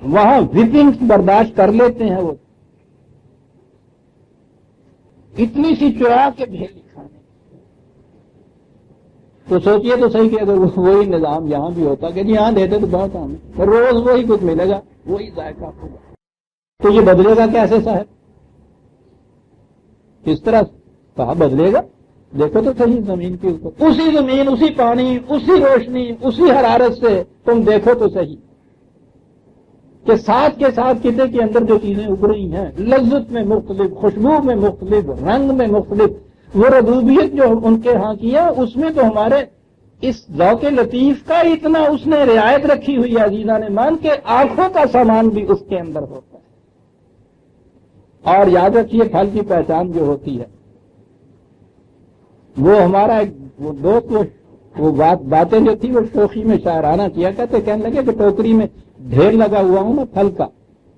وہاں وپنگ برداشت کر لیتے ہیں، وہ اتنی سی چرا کے بھیلی کھانے۔ تو سوچئے تو صحیح کہ اگر وہی نظام یہاں بھی ہوتا کہ جی یہاں دیتے تو بہت ہمیں روز وہی کچھ ملے گا، وہی ذائقہ ہوگا، تو یہ بدلے گا کیسے صاحب؟ کس طرح کہا بدلے گا؟ دیکھو تو صحیح زمین کے اوپر، اسی زمین، اسی پانی، اسی روشنی، اسی حرارت سے تم دیکھو تو صحیح کہ ساتھ کے ساتھ کتے کے اندر جو چیزیں اگ رہی ہیں، لذت میں مختلف، خوشبو میں مختلف، رنگ میں مختلف، وہ ربوبیت جو ان کے ہاں کی ہے اس میں تو ہمارے اس ذوق لطیف کا اتنا اس نے رعایت رکھی ہوئی عزیزان مان کہ آنکھوں کا سامان بھی اس کے اندر ہوتا ہے۔ اور یاد رکھیے پھل کی پہچان جو ہوتی ہے وہ ہمارا وہ دوست وہ باتیں جو تھی وہ ٹوکری میں شاعرانہ کیا کرتے، کہنے لگے کہ ٹوکری میں ڈھیر لگا ہوا ہوں نا پھل کا،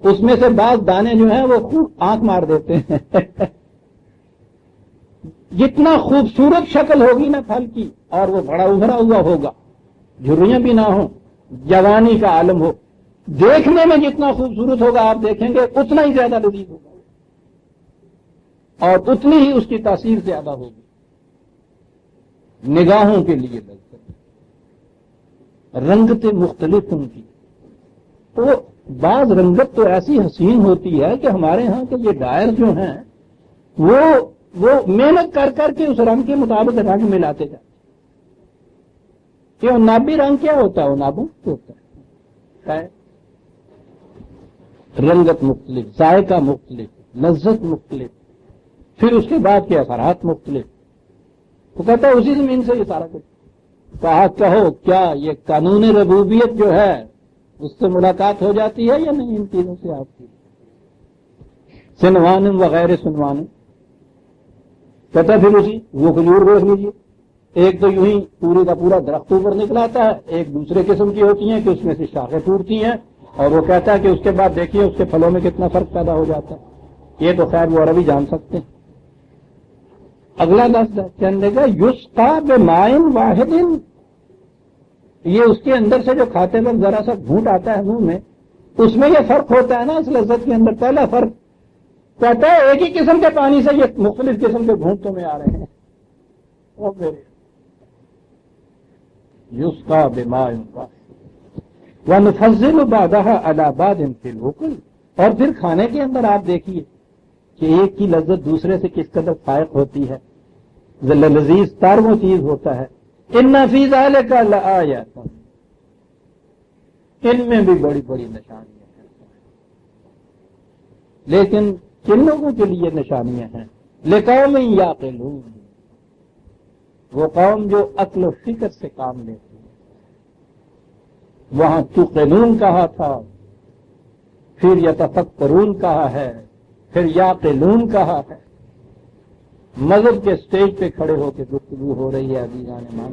اس میں سے بعض دانے جو ہیں وہ خوب آنکھ مار دیتے ہیں جتنا خوبصورت شکل ہوگی نا پھل کی اور وہ بڑا ابھرا ہوا ہوگا، جھریاں بھی نہ ہوں، جوانی کا عالم ہو، دیکھنے میں جتنا خوبصورت ہوگا آپ دیکھیں گے اتنا ہی زیادہ لذیذ ہوگا اور اتنی ہی اس کی تاثیر زیادہ ہوگی نگاہوں کے لیے لذت، رنگتیں مختلف ان کی۔ تو بعض رنگت تو ایسی حسین ہوتی ہے کہ ہمارے ہاں کے یہ ڈائر جو ہیں وہ محنت کر کر کے اس رنگ کے مطابق رنگ ملاتے جاتے کہ عنابی رنگ کیا ہوتا ہے، عنابوں ہوتا ہے، رنگت مختلف، ذائقہ مختلف، لذت مختلف، پھر اس کے بعد کے اثرات مختلف۔ تو کہتا ہے اسی زمین سے یہ سارا کچھ کہا، کہو کیا یہ قانون ربوبیت جو ہے اس سے ملاقات ہو جاتی ہے یا نہیں ان چیزوں سے آپ کی؟ سنوان وغیرہ سنوان، کہتا ہے پھر اسی وہ کھجور دیکھ لیجیے، ایک تو یوں ہی پورے کا پورا درخت اوپر نکلاتا ہے، ایک دوسرے قسم کی ہوتی ہیں کہ اس میں سے شاخیں ٹوٹتی ہیں، اور وہ کہتا ہے کہ اس کے بعد دیکھیے اس کے پھلوں میں کتنا فرق پیدا ہو جاتا ہے۔ یہ تو خیر وہ عربی جان سکتے ہیں۔ اگلا لفظ کہنے لگا یسقا بماء واحد، یہ اس کے اندر سے جو کھاتے وقت ذرا سا گھونٹ آتا ہے منہ میں، اس میں یہ فرق ہوتا ہے نا اس لذت کے اندر۔ پہلا فرق کہتا ہے ایک ہی قسم کے پانی سے یہ مختلف قسم کے گھونٹوں میں آ رہے ہیں۔ یسقا بماء واحد ونفضل بعضها على بعض في الأكل، اور پھر کھانے کے اندر آپ دیکھیے کہ ایک کی لذت دوسرے سے کس قدر فائق ہوتی ہے، لذیذ تر وہ چیز ہوتا ہے۔ ان فی ذلک لآیات، ان میں بھی بڑی بڑی نشانیاں ہیں، لیکن کن لوگوں کے لیے نشانیاں ہیں؟ لقوم یعقلون، وہ قوم جو عقل و فکر سے کام لیتی ہے۔ وہاں توقنون کہا تھا، پھر یتفکرون کہا ہے، پھر یعقلون کہا ہے۔ مذہب کے سٹیج پہ کھڑے ہو کے گفتگو ہو رہی ہے عزیزان مان،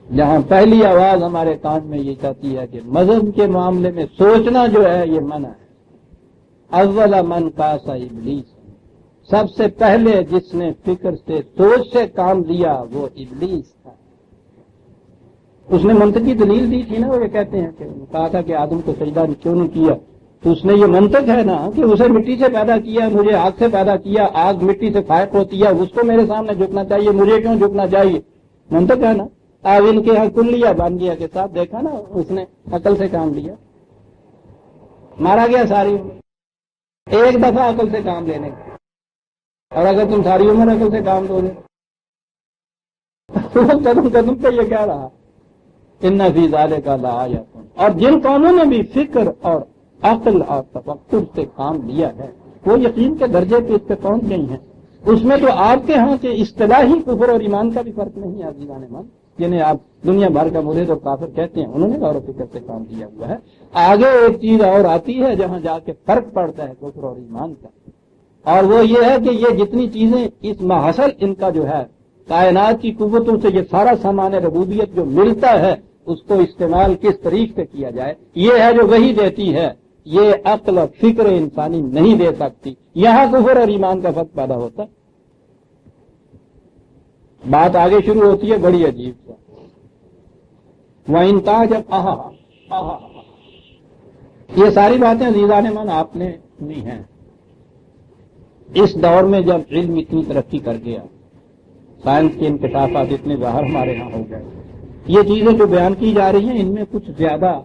جہاں پہلی آواز ہمارے کان میں یہ کہتی ہے کہ مذہب کے معاملے میں سوچنا جو ہے یہ منع ہے۔ اول من قاس ابلیس، سب سے پہلے جس نے فکر سے سوچ سے کام لیا وہ ابلیس تھا۔ اس نے منطقی دلیل دی تھی نا، وہ یہ کہتے ہیں کہ کہا تھا کہ آدم کو سجدہ کیوں نہیں کیا، تو اس نے یہ منطق ہے نا کہ اسے مٹی سے پیدا کیا، مجھے آگ سے پیدا کیا، آگ مٹی سے فائق ہوتی ہے، اس کو میرے سامنے جھکنا چاہیے، مجھے کیوں جھکنا چاہیے؟ منطق ہے نا۔ آگ ان کے یہاں کلیہ بن گیا کے ساتھ، دیکھا نا اس نے عقل سے کام لیا، مارا گیا ساری عمر، ایک دفعہ عقل سے کام لینے کا۔ اور اگر تم ساری عمر عقل سے کام دو گے تو قدم قدم پہ یہ کہہ رہا ان فی ذلک لآیات، اور جن قوموں نے بھی فکر اور عقل اور تفکر سے کام لیا ہے وہ یقین کے درجے پہ اس پہ پہنچ گئی ہیں۔ اس میں تو آپ کے ہاں کے اصطلاحی کفر اور ایمان کا بھی فرق نہیں ہے عزیزان مان، جنہیں آپ دنیا بھر کا مرید اور کافر کہتے ہیں، انہوں نے غور و فکر سے کام کیا ہوا ہے۔ آگے ایک چیز اور آتی ہے جہاں جا کے فرق پڑتا ہے کفر اور ایمان کا، اور وہ یہ ہے کہ یہ جتنی چیزیں اس محصل ان کا جو ہے کائنات کی قوتوں سے یہ سارا سامان ربوبیت جو ملتا ہے اس کو استعمال کس طریقے سے کیا جائے، یہ ہے جو وہی دیتی ہے، یہ عقل اور فکر انسانی نہیں دے سکتی۔ یہاں کفر اور ایمان کا فرق پیدا ہوتا ہے۔ بات آگے شروع ہوتی ہے بڑی عجیب سا، وَإِن تَعْجَبْ، یہ ساری باتیں عزیزان من آپ نے سنی ہیں۔ اس دور میں جب علم اتنی ترقی کر گیا، سائنس کے انکشافات اتنے باہر ہمارے ہاں ہو گئے، یہ چیزیں جو بیان کی جا رہی ہیں ان میں کچھ زیادہ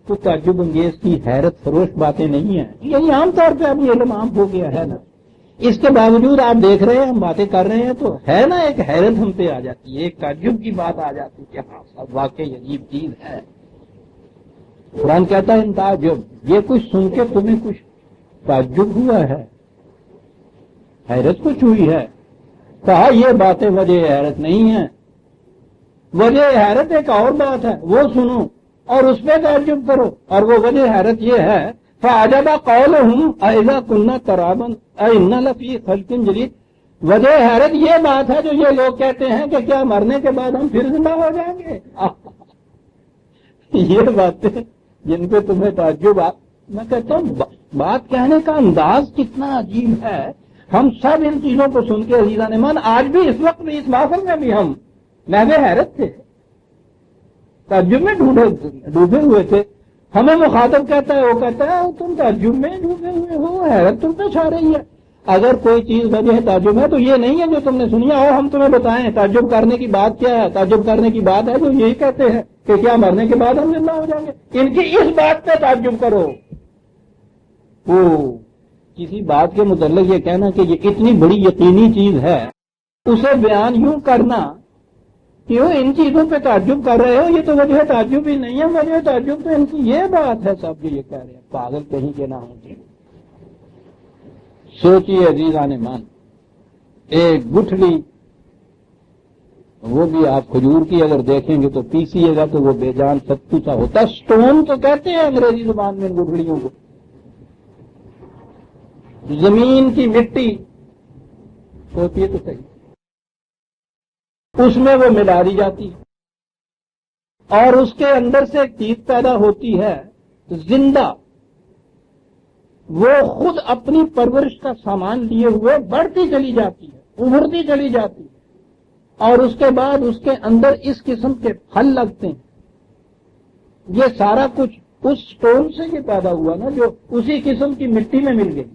کچھ تعجب انگیز کی حیرت فروش باتیں نہیں ہیں، یہی عام طور پہ اب یہ علم عام ہو گیا ہے نا۔ اس کے باوجود آپ دیکھ رہے ہیں ہم باتیں کر رہے ہیں تو ہے نا ایک حیرت ہم پہ آ جاتی ہے، ایک تعجب کی بات آ جاتی ہے کہ ہاں سب واقعی عجیب چیز ہے۔ قرآن کہتا ہے تعجب، یہ کچھ سن کے تمہیں کچھ تعجب ہوا ہے، حیرت کچھ ہوئی ہے؟ کہا یہ باتیں وجہ حیرت نہیں ہیں، وجہ حیرت ایک اور بات ہے، وہ سنو اور اس پہ تعجب کرو، اور وہ وجہ حیرت یہ ہے فعجب قولهم اذا كنا ترابا انا لفی خلق جدید۔ وجہ حیرت یہ بات ہے جو یہ لوگ کہتے ہیں کہ کیا مرنے کے بعد ہم پھر زندہ ہو جائیں گے؟ یہ باتیں جن پہ تمہیں تعجب میں کہتا ہوں بات کہنے کا انداز کتنا عجیب ہے۔ ہم سب ان چیزوں کو سن کے عزیزان من آج بھی اس وقت بھی اس محفل میں بھی ہم محو حیرت تھے، تعجب میں ڈوبے ہوئے تھے۔ ہمیں مخاطب کہتا ہے، وہ کہتا ہے تم تعجب میں ڈوبے ہوئے ہو، حیرت تم پہ چھا رہی ہے۔ اگر کوئی چیز وجہ تعجب ہے تو یہ نہیں ہے جو تم نے سنی ہے، ہم تمہیں بتائیں تعجب کرنے کی بات کیا ہے۔ تعجب کرنے کی بات ہے جو یہی کہتے ہیں کہ کیا مرنے کے بعد ہم زندہ ہو جائیں گے۔ ان کی اس بات پہ تعجب کرو۔ وہ کسی بات کے متعلق یہ کہنا کہ یہ اتنی بڑی یقینی چیز ہے، اسے بیان یوں کرنا کیوں ان چیزوں پہ تعجب کر رہے ہو، یہ تو وجہ تعجب ہی نہیں ہے، وجہ تعجب تو ان کی یہ بات ہے سب جو یہ کہہ رہے ہیں، پاگل کہیں کے نہ ہوں گے۔ سوچیے عزیزان مان، ایک گٹھلی، وہ بھی آپ کھجور کی اگر دیکھیں گے تو پیسیے گا تو وہ بے جان ستو سا ہوتا ہے، سٹون تو کہتے ہیں انگریزی زبان میں ان گٹھلیوں کو۔ زمین کی مٹی ہوتی ہے تو صحیح، اس میں وہ ملا دی جاتی ہے اور اس کے اندر سے ایک چیز پیدا ہوتی ہے زندہ، وہ خود اپنی پرورش کا سامان لیے ہوئے بڑھتی چلی جاتی ہے، ابھرتی چلی جاتی ہے، اور اس کے بعد اس کے اندر اس قسم کے پھل لگتے ہیں۔ یہ سارا کچھ اس سٹون سے یہ پیدا ہوا نا جو اسی قسم کی مٹی میں مل گئی۔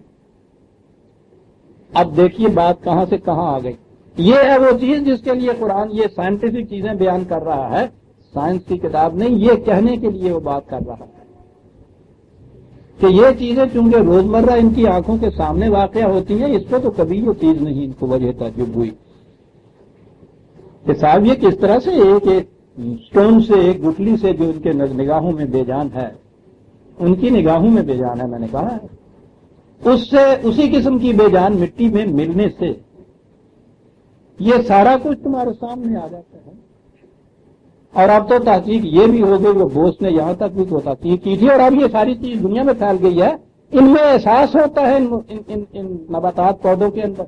اب دیکھیے بات کہاں سے کہاں آ گئی۔ یہ ہے وہ چیز جس کے لیے قرآن یہ سائنٹیفک چیزیں بیان کر رہا ہے، سائنس کی کتاب نہیں، یہ کہنے کے لیے وہ بات کر رہا ہے کہ یہ چیزیں چونکہ روزمرہ ان کی آنکھوں کے سامنے واقع ہوتی ہیں، اس پہ تو کبھی یہ چیز نہیں ان کو وجہ تعجب ہوئی کہ صاحب یہ کس طرح سے ایک سٹون سے، ایک گٹھلی سے جو ان کے نگاہوں میں بے جان ہے، ان کی نگاہوں میں بے جان ہے، میں نے کہا ہے، اس سے اسی قسم کی بے جان مٹی میں ملنے سے یہ سارا کچھ تمہارے سامنے آ جاتا ہے۔ اور اب تو تحقیق یہ بھی ہو گئی، وہ بوس نے یہاں تک بھی تو تحقیق کی تھی، اور اب یہ ساری چیز دنیا میں پھیل گئی ہے، ان میں احساس ہوتا ہے ان نباتات پودوں کے اندر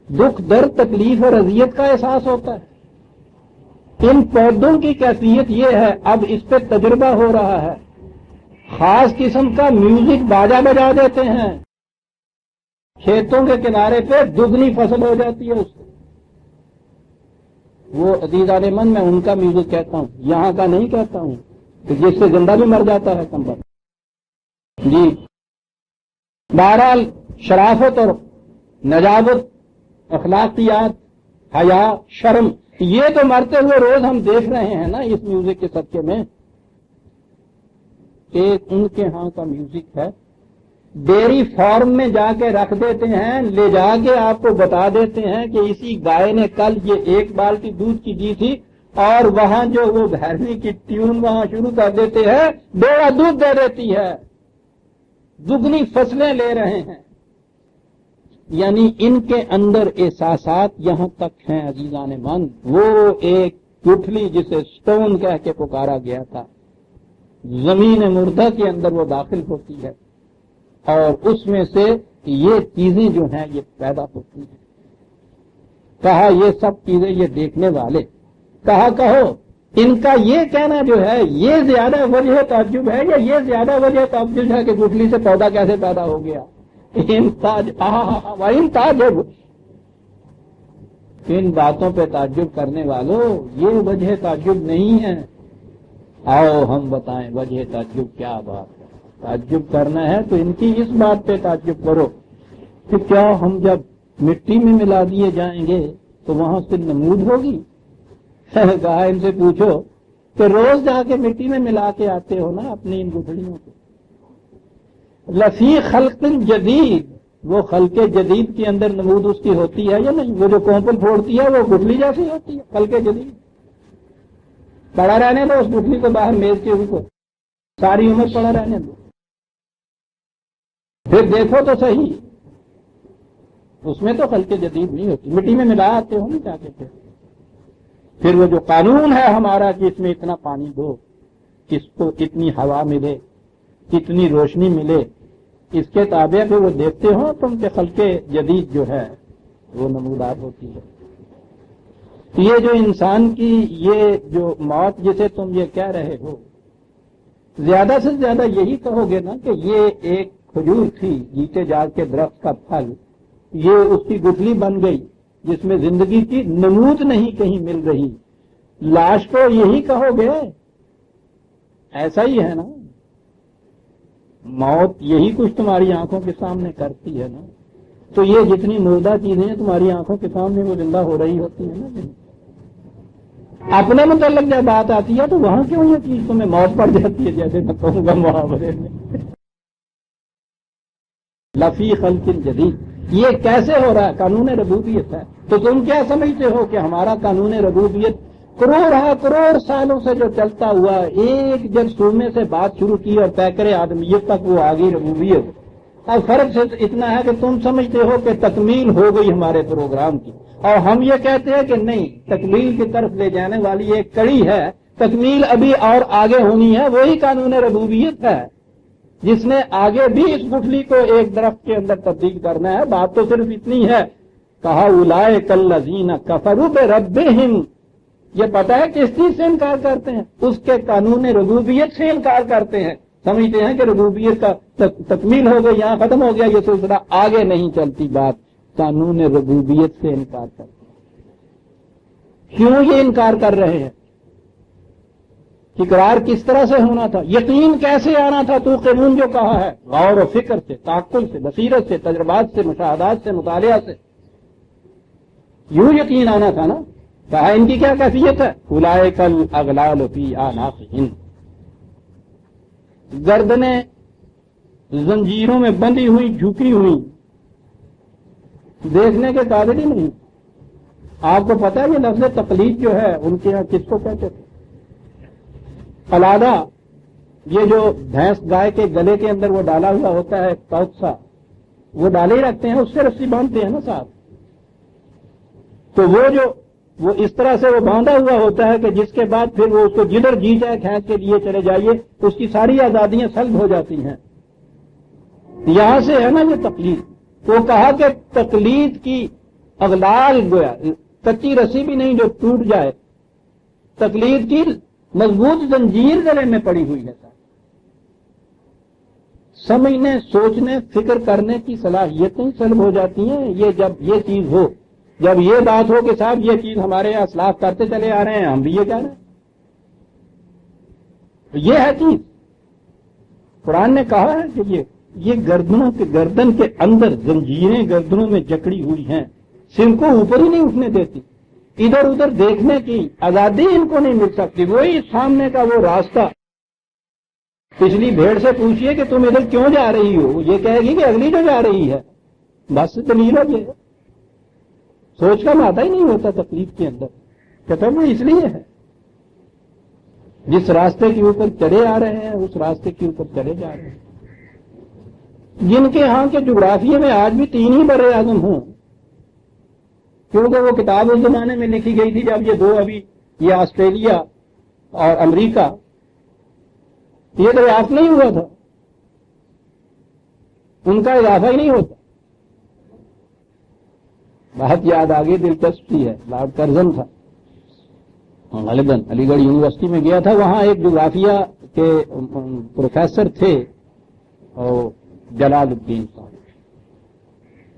دکھ درد تکلیف اور اذیت کا احساس ہوتا ہے۔ ان پودوں کی کیفیت یہ ہے، اب اس پہ تجربہ ہو رہا ہے، خاص قسم کا میوزک باجا بجا دیتے ہیں، کھیتوں کے کنارے پہ دگنی فصل ہو جاتی ہے اس سے۔ وہ عزیزان من میں ان کا میوزک کہتا ہوں، یہاں کا نہیں کہتا ہوں، کہ جس سے زندہ بھی مر جاتا ہے کمبر۔ جی بہرحال شرافت اور نجابت، اخلاقیات، حیا، شرم، یہ تو مرتے ہوئے روز ہم دیکھ رہے ہیں نا اس میوزک کے صدقے میں۔ ایک ان کے ہاں کا میوزک ہے، ڈیری فارم میں جا کے رکھ دیتے ہیں، لے جا کے آپ کو بتا دیتے ہیں کہ اسی گائے نے کل یہ 1 بالٹی دودھ کی دی تھی، اور وہاں جو وہ بھیرنی کی ٹیون وہاں شروع کر دیتے ہیں، ڈیڑھا دودھ دے دیتی ہے، دگنی فصلیں لے رہے ہیں۔ یعنی ان کے اندر احساسات یہاں تک ہیں عزیزان من، وہ ایک گٹھلی جسے سٹون کہہ کے پکارا گیا تھا، زمین مردہ کے اندر وہ داخل ہوتی ہے، اور اس میں سے یہ چیزیں جو ہیں یہ پیدا ہوتی ہیں۔ کہا یہ سب چیزیں یہ دیکھنے والے، کہا کہو ان کا یہ کہنا جو ہے یہ زیادہ وجہ تعجب ہے یا یہ زیادہ وجہ تعجب ہے کہ گٹھلی سے پودا کیسے پیدا ہو گیا؟ ان تعجب، ان باتوں پہ تعجب کرنے والوں، یہ وجہ تعجب نہیں ہے۔ آؤ ہم بتائیں وجہ تعجب کیا بات ہے۔ تعجب کرنا ہے تو ان کی اس بات پہ تعجب کرو کہ کیا ہم جب مٹی میں ملا دیے جائیں گے تو وہاں سے نمود ہوگی؟ کہا ان سے پوچھو کہ روز جا کے مٹی میں ملا کے آتے ہو نا اپنی ان گٹھلیوں کو۔ لفی خلق جدید، وہ خلق جدید کے اندر نمود اس کی ہوتی ہے یا نہیں؟ وہ جو کونپل پھوڑتی ہے وہ گٹھلی جیسی ہوتی ہے، خلق جدید۔ پڑا رہنے دو اس گٹھلی کو باہر میز کے اوپر، ساری عمر پڑا رہنے دو، پھر دیکھو تو صحیح، اس میں تو خلق جدید نہیں ہوتی، مٹی میں ملا آتے ہو نا جا کے پھر۔ پھر وہ جو قانون ہے ہمارا کہ اس میں اتنا پانی دو، اس کو کتنی ہوا ملے، کتنی روشنی ملے، اس کے تابع پہ وہ دیکھتے ہو تم کے خلق جدید جو ہے وہ نمودار ہوتی ہے۔ یہ جو انسان کی یہ جو موت جسے تم یہ کہہ رہے ہو، زیادہ سے زیادہ یہی کہو گے نا کہ یہ ایک کھجور تھی جیتے جاگ کے درخت کا پھل، یہ اس کی گٹھلی بن گئی جس میں زندگی کی نمود نہیں کہیں مل رہی، لاش کو یہی کہو گے؟ ایسا ہی ہے نا، موت یہی کچھ تمہاری آنکھوں کے سامنے کرتی ہے نا، تو یہ جتنی مردہ چیزیں ہیں تمہاری آنکھوں کے سامنے وہ زندہ ہو رہی ہوتی ہیں نا۔ اپنے متعلق جب بات آتی ہے تو وہاں کیوں یہ چیز تمہیں موت پڑ جاتی ہے؟ جیسے میں کہوں گا محاورے میں لفی خلق جدید، یہ کیسے ہو رہا ہے؟ قانون ربوبیت ہے۔ تو تم کیا سمجھتے ہو کہ ہمارا قانون ربوبیت کروڑ سالوں سے جو چلتا ہوا، ایک جرثومے سے بات شروع کی اور پیکر آدمیت تک وہ آ گئی ربوبیت، اب فرق سے اتنا ہے کہ تم سمجھتے ہو کہ تکمیل ہو گئی ہمارے پروگرام کی، اور ہم یہ کہتے ہیں کہ نہیں، تکمیل کی طرف لے جانے والی ایک کڑی ہے، تکمیل ابھی اور آگے ہونی ہے، وہی قانون ربوبیت ہے جس نے آگے بھی اس گٹھلی کو ایک درخت کے اندر تبدیل کرنا ہے۔ بات تو صرف اتنی ہے، کہا اولئک الذین کفروا بربہم، یہ پتہ ہے کس چیز سے انکار کرتے ہیں؟ اس کے قانون ربوبیت سے انکار کرتے ہیں، سمجھتے ہیں کہ ربوبیت کا تکمیل ہو گئی، یہاں ختم ہو گیا یہ سلسلہ، آگے نہیں چلتی بات، قانون ربوبیت سے انکار کرتے ہیں۔ کیوں یہ انکار کر رہے ہیں؟ اقرار کس طرح سے ہونا تھا، یقین کیسے آنا تھا؟ تو قانون جو کہا ہے، غور و فکر سے، تعقل سے، بصیرت سے، تجربات سے، مشاہدات سے، مطالعہ سے، یوں یقین آنا تھا نا۔ کہا ان کی کیا کیفیت ہے؟ اولئک الاغلال فی اعناقہم، گردنیں زنجیروں میں بندھی ہوئی، جھکی ہوئی، دیکھنے کے قابل ہی نہیں۔ آپ کو پتا ہے یہ لفظ تقلید جو ہے ان کے یہاں کس کو کہتے تھے؟ قلادہ، یہ جو بھینس گائے کے گلے کے اندر وہ ڈالا ہوا ہوتا ہے توق سا، وہ ڈالے ہی رکھتے ہیں، اس سے رسی باندھتے ہیں نا صاحب، تو وہ اس طرح سے وہ باندھا ہوا ہوتا ہے کہ جس کے بعد پھر وہ اس کو جدھر جی جائے کھینچ کے لیے چلے جائیے، اس کی ساری آزادیاں سلب ہو جاتی ہیں۔ یہاں سے ہے نا یہ تقلید۔ تو کہا کہ تقلید کی اغلال، گویا کچی رسی بھی نہیں جو ٹوٹ جائے، تقلید کی مضبوط زنجیر گلے میں پڑی ہوئی ہے۔ سمجھنے، سوچنے، فکر کرنے کی صلاحیتیں سلب ہو جاتی ہیں یہ جب یہ چیز ہو، جب یہ بات ہو کہ صاحب یہ چیز ہمارے اسلاف کرتے چلے آ رہے ہیں، ہم بھی یہ کہہ رہے ہیں، یہ ہے چیز۔ قرآن نے کہا ہے کہ یہ گردنوں کے گردن کے اندر زنجیریں گردنوں میں جکڑی ہوئی ہیں، سر کو اوپر ہی نہیں اٹھنے دیتی، ادھر ادھر دیکھنے کی آزادی ان کو نہیں مل سکتی۔ وہی سامنے کا وہ راستہ، پچھلی بھیڑ سے پوچھئے کہ تم ادھر کیوں جا رہی ہو، یہ کہے گی کہ اگلی جو جا رہی ہے، بس دلیل ہو یہ، سوچ کا مادہ ہی نہیں ہوتا تکلیف کے اندر، کہتا وہ اس لیے ہے جس راستے کے اوپر چڑھے آ رہے ہیں اس راستے کے اوپر چڑھے جا رہے ہیں۔ جن کے ہاں کے جغرافیے میں آج بھی 3 ہی بر اعظم ہوں، کیونکہ وہ کتاب اس زمانے میں لکھی گئی تھی جب یہ 2 ابھی یہ آسٹریلیا اور امریکہ یہ دریافت نہیں ہوا تھا، ان کا اضافہ ہی نہیں ہوتا۔ بات یاد آ گئی، دلچسپی ہے، لارڈ کرزن تھا غالباً علی گڑھ یونیورسٹی میں گیا تھا، وہاں ایک جغرافیہ کے پروفیسر تھے اور جلال الدین صاحب،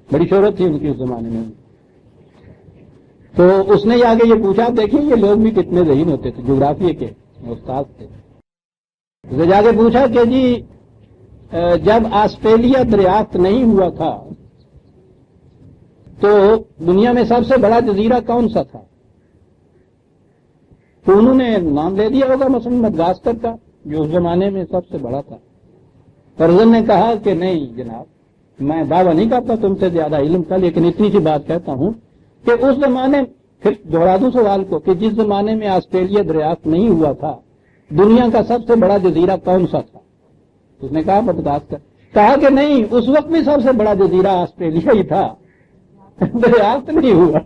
بڑی شہرت تھی ان کی اس زمانے میں۔ تو اس نے آگے یہ پوچھا، دیکھیں یہ لوگ بھی کتنے ذہین ہوتے تھے، جغرافیے کے استاد تھے، اسے جا کے پوچھا کہ جی جب آسٹریلیا دریافت نہیں ہوا تھا تو دنیا میں سب سے بڑا جزیرہ کون سا تھا؟ تو انہوں نے نام لے دیا ہوگا مثلا مدغاسکر کا، جو اس زمانے میں سب سے بڑا تھا۔ کرزن نے کہا کہ نہیں جناب، میں دعویٰ نہیں کرتا تم سے زیادہ علم کا، لیکن اتنی سی بات کہتا ہوں کہ اس زمانے، پھر دوہرا دوں سوال کو، کہ جس زمانے میں آسٹریلیا دریافت نہیں ہوا تھا دنیا کا سب سے بڑا جزیرہ کون سا تھا؟ اس نے کہا مدغاسکر۔ کہا کہ نہیں، اس وقت بھی سب سے بڑا جزیرہ آسٹریلیا ہی تھا، دریافت نہیں ہوا۔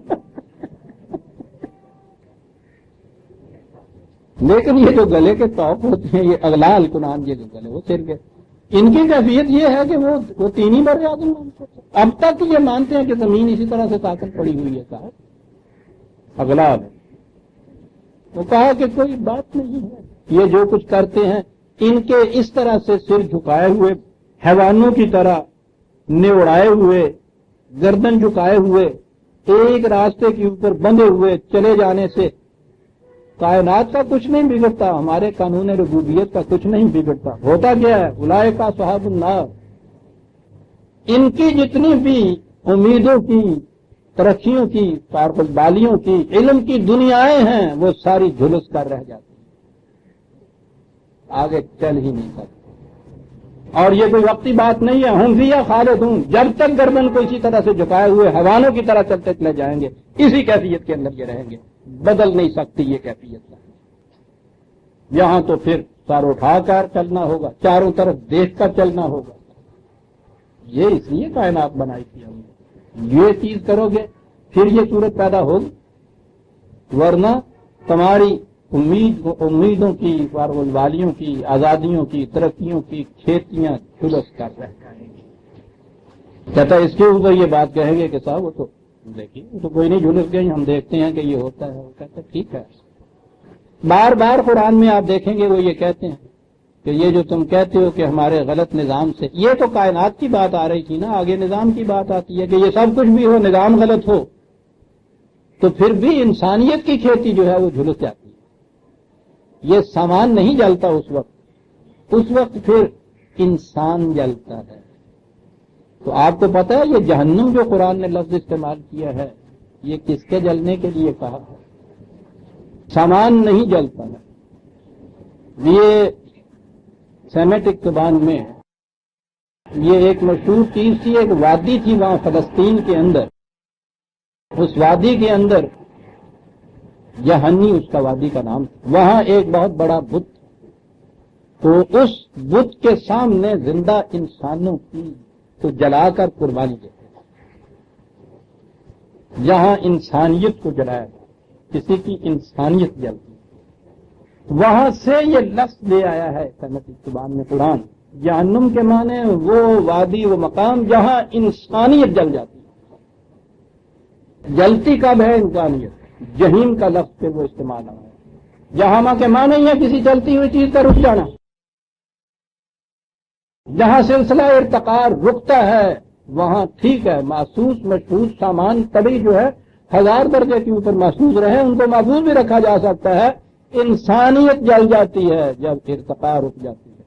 لیکن یہ جو گلے کے توق ہوتے ہیں، یہ اغلال قرآن کے جو گلے وہ سر کے، ان کی کیفیت یہ ہے کہ وہ تین ہی بر اعظم مانتے ہیں۔ اب تک یہ مانتے ہیں کہ زمین اسی طرح سے طاقت پڑی ہوئی ہے، صاحب اغلال ہے۔ وہ کہا کہ کوئی بات نہیں ہے، یہ جو کچھ کرتے ہیں ان کے اس طرح سے سر جھکائے ہوئے، حیوانوں کی طرح نیوڑائے ہوئے، گردن جھکائے ہوئے، ایک راستے کے اوپر بندھے ہوئے چلے جانے سے کائنات کا کچھ نہیں بگڑتا، ہمارے قانون ربوبیت کا کچھ نہیں بگڑتا۔ ہوتا کیا ہے؟ اولئک اصحاب النار، ان کی جتنی بھی امیدوں کی، ترقیوں کی، کاربالیوں کی، علم کی دنیایں ہیں وہ ساری جھلس کر رہ جاتی ہیں، آگے چل ہی نہیں سکتے۔ اور یہ کوئی وقتی بات نہیں ہے، ہم فیہا خالدون، جب تک گردن کو اسی طرح سے جھکائے ہوئے حیوانوں کی طرح چلتے چلے جائیں گے، اسی کیفیت کے اندر یہ رہیں گے، بدل نہیں سکتی یہ کیفیت۔ یہاں تو پھر سر اٹھا کر چلنا ہوگا، چاروں طرف دیکھ کر چلنا ہوگا۔ یہ اس لیے کائنات بنائی تھی ہم نے، یہ چیز کرو گے پھر یہ صورت پیدا ہوگی، ورنہ تمہاری امیدوں کی، والیوں کی، آزادیوں کی، ترقیوں کی کھیتیاں جھلس کر رہ جائیں گی۔ کہتا ہے اس کے اوپر یہ بات کہیں گے کہ صاحب وہ تو دیکھیے وہ تو کوئی نہیں جھلس گئی، ہم دیکھتے ہیں کہ یہ ہوتا ہے۔ وہ کہتا ہے ٹھیک ہے۔ بار بار قرآن میں آپ دیکھیں گے وہ یہ کہتے ہیں کہ یہ جو تم کہتے ہو کہ ہمارے غلط نظام سے، یہ تو کائنات کی بات آ رہی تھی نا، آگے نظام کی بات آتی ہے کہ یہ سب کچھ بھی ہو، نظام غلط ہو تو پھر بھی انسانیت کی کھیتی جو ہے وہ جھلس جاتی ہے۔ یہ سامان نہیں جلتا اس وقت پھر انسان جلتا ہے۔ تو آپ کو پتہ ہے یہ جہنم جو قرآن نے لفظ استعمال کیا ہے یہ کس کے جلنے کے لیے کہا ہے؟ سامان نہیں جلتا ہے۔ یہ سیمیٹک زبان میں یہ ایک مشہور چیز تھی، ایک وادی تھی وہاں فلسطین کے اندر، اس وادی کے اندر جہنی اس کا وادی کا نام، وہاں ایک بہت بڑا بت، تو اس بت کے سامنے زندہ انسانوں کی تو جلا کر قربانی دیتے ہیں۔ جہاں انسانیت کو جلایا کسی کی انسانیت جلتی، وہاں سے یہ لفظ لے آیا ہے سیمیٹک زبان میں قرآن۔ جہنم کے معنی وہ وادی، وہ مقام جہاں انسانیت جل جاتی ہے۔ جلتی کب ہے انسانیت؟ جہیم کا لفظ پہ وہ استعمال ہوا ہے۔ جہاں کے معنی ہی ہے کسی چلتی ہوئی چیز کا رک جانا، جہاں سلسلہ ارتقاء رکتا ہے وہاں ٹھیک ہے، محسوس مشہور سامان تبھی جو ہے 1000 درجے کے اوپر محسوس رہے ان کو محفوظ بھی رکھا جا سکتا ہے۔ انسانیت جل جاتی ہے جب ارتقاء رک جاتی ہے۔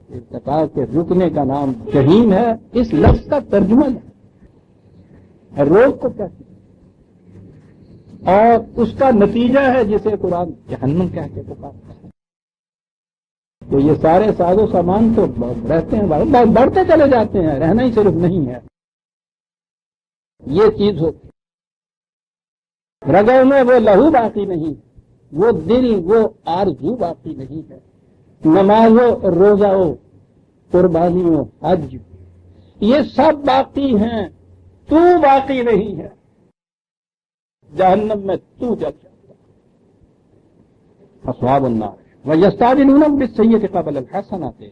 ارتقاء کے رکنے کا نام جہیم ہے، اس لفظ کا ترجمہ ہے روگ کو کہتے ہیں، اور اس کا نتیجہ ہے جسے قرآن جہنم کہہ کے پکارتا ہے۔ تو یہ سارے ساز و سامان تو رہتے ہیں، بڑھتے چلے جاتے ہیں، رہنا ہی صرف نہیں ہے۔ یہ چیز ہوتی رگوں میں وہ لہو باقی نہیں، وہ دل وہ آرزو باقی نہیں ہے، نماز و روزہ و قربانی و حج یہ سب باقی ہیں، تو باقی نہیں ہے۔ جہنم میں تو جل جاتا۔ اصحاب النار وَيَسْتَعْجِلُونَ بِالسَّيِّئَةِ قَبْلَ الْحَسَنَةِ،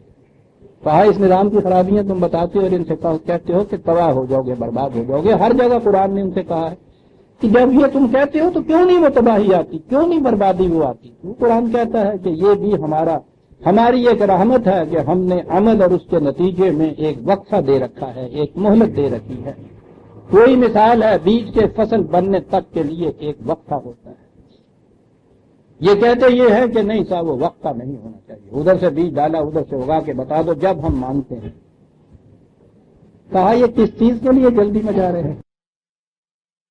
کہا اس نظام کی خرابیاں تم بتاتے ہو اور ان سے کہتے ہو کہ تباہ ہو جاؤ گے، برباد ہو جاؤ گے۔ ہر جگہ قرآن نے ان سے کہا ہے کہ جب یہ تم کہتے ہو تو کیوں نہیں وہ تباہی آتی، کیوں نہیں بربادی وہ آتی؟ وہ قرآن کہتا ہے کہ یہ بھی ہماری ایک رحمت ہے کہ ہم نے عمل اور اس کے نتیجے میں ایک وقفہ دے رکھا ہے، ایک مہلت دے رکھی ہے۔ کوئی مثال ہے بیج کے فصل بننے تک کے لیے ایک وقفہ ہوتا ہے۔ یہ کہتے یہ ہے کہ نہیں صاحب وہ وقفہ نہیں ہونا چاہیے، ادھر سے بیج ڈالا ادھر سے اگا کے بتا دو، جب ہم مانتے ہیں۔ کہا یہ کس چیز کے لیے جلدی میں جا رہے ہیں؟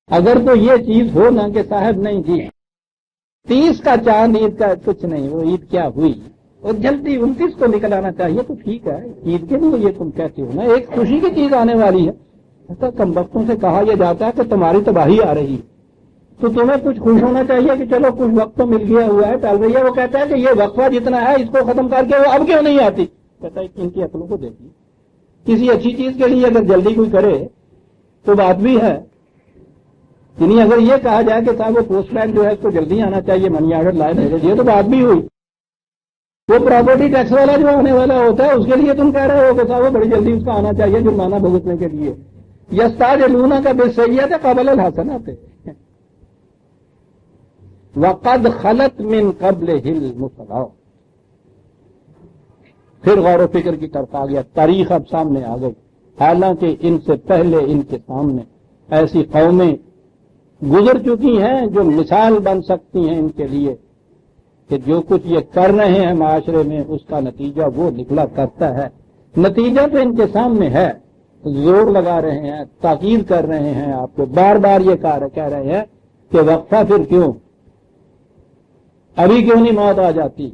اگر تو یہ چیز ہو نا کہ صاحب نہیں جی 30 کا چاند عید کا کچھ نہیں، وہ عید کیا ہوئی، اور جلدی 29 کو نکل آنا چاہیے، تو ٹھیک ہے عید کے لیے یہ تم کہتے ہو نا، ایک خوشی کی چیز آنے والی ہے۔ ایسا کم وقتوں سے کہا یہ جاتا ہے کہ تمہاری تباہی آ رہی ہے، تو تمہیں کچھ خوش ہونا چاہیے کہ چلو کچھ وقت تو مل گیا ہوا ہے، ٹل رہی ہے۔ وہ کہتا ہے کہ یہ وقفہ جتنا ہے اس کو ختم کر کے وہ اب کیوں نہیں آتی؟ کہتا ہے ان کی عقلوں کو دیکھیے، کسی اچھی چیز کے لیے اگر جلدی کوئی کرے تو بات بھی ہے، یعنی اگر یہ کہا جائے کہ صاحب وہ پوسٹ مین جو ہے اس کو جلدی آنا چاہیے، منی آرڈر لائے بھیجے، یہ تو بات بھی ہوئی۔ وہ پراپرٹی ٹیکس والا جو آنے والا ہوتا ہے اس کے لیے تم کہہ رہے ہو کہ صاحب وہ بڑی جلدی اس کا آنا چاہیے جرمانہ بھگتنے کے لیے۔ یستعجلونک کا بالسیئۃ قبل الحسنۃ، وقد خلت من قبلہم المثلات۔ پھر غور و فکر کی طرف آ گیا، تاریخ اب سامنے آ گئی، حالانکہ ان سے پہلے ان کے سامنے ایسی قومیں گزر چکی ہیں جو مثال بن سکتی ہیں ان کے لیے کہ جو کچھ یہ کر رہے ہیں معاشرے میں اس کا نتیجہ وہ نکلا کرتا ہے۔ نتیجہ تو ان کے سامنے ہے، زور لگا رہے ہیں، تاکید کر رہے ہیں، آپ کو بار بار یہ کہہ رہے ہیں کہ وقفہ پھر کیوں، ابھی کیوں نہیں موت آ جاتی؟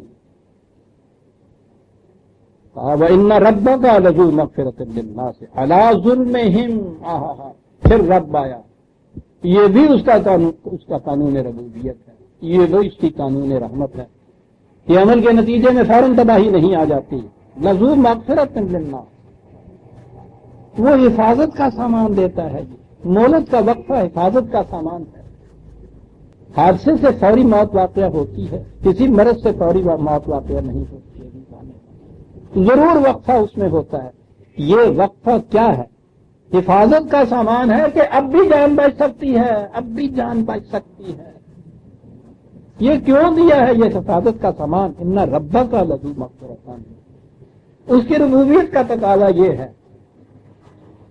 وَإِنَّ رَبَّكَ لَذُو مَغْفِرَةٍ لِلنَّاسِ عَلَىٰ ظُلْمِهِمْ۔ پھر رب آیا، یہ بھی اس کا قانون ربوبیت ہے، یہ بھی اس کی قانون رحمت ہے کہ عمل کے نتیجے میں فوراً تباہی نہیں آ جاتی۔ لَذُو مَغْفِرَةٍ لِلنَّاسِ، وہ حفاظت کا سامان دیتا ہے، مہلت کا وقفہ حفاظت کا سامان ہے۔ حادثے سے فوری موت واقع ہوتی ہے، کسی مرض سے فوری موت واقع نہیں ہوتی ہے، ضرور وقفہ اس میں ہوتا ہے۔ یہ وقفہ کیا ہے؟ حفاظت کا سامان ہے کہ اب بھی جان بچ سکتی ہے، اب بھی جان بچ سکتی ہے۔ یہ کیوں دیا ہے یہ حفاظت کا سامان؟ ان ربک لذو مغفرۃ، اس کی ربوبیت کا تقاضا یہ ہے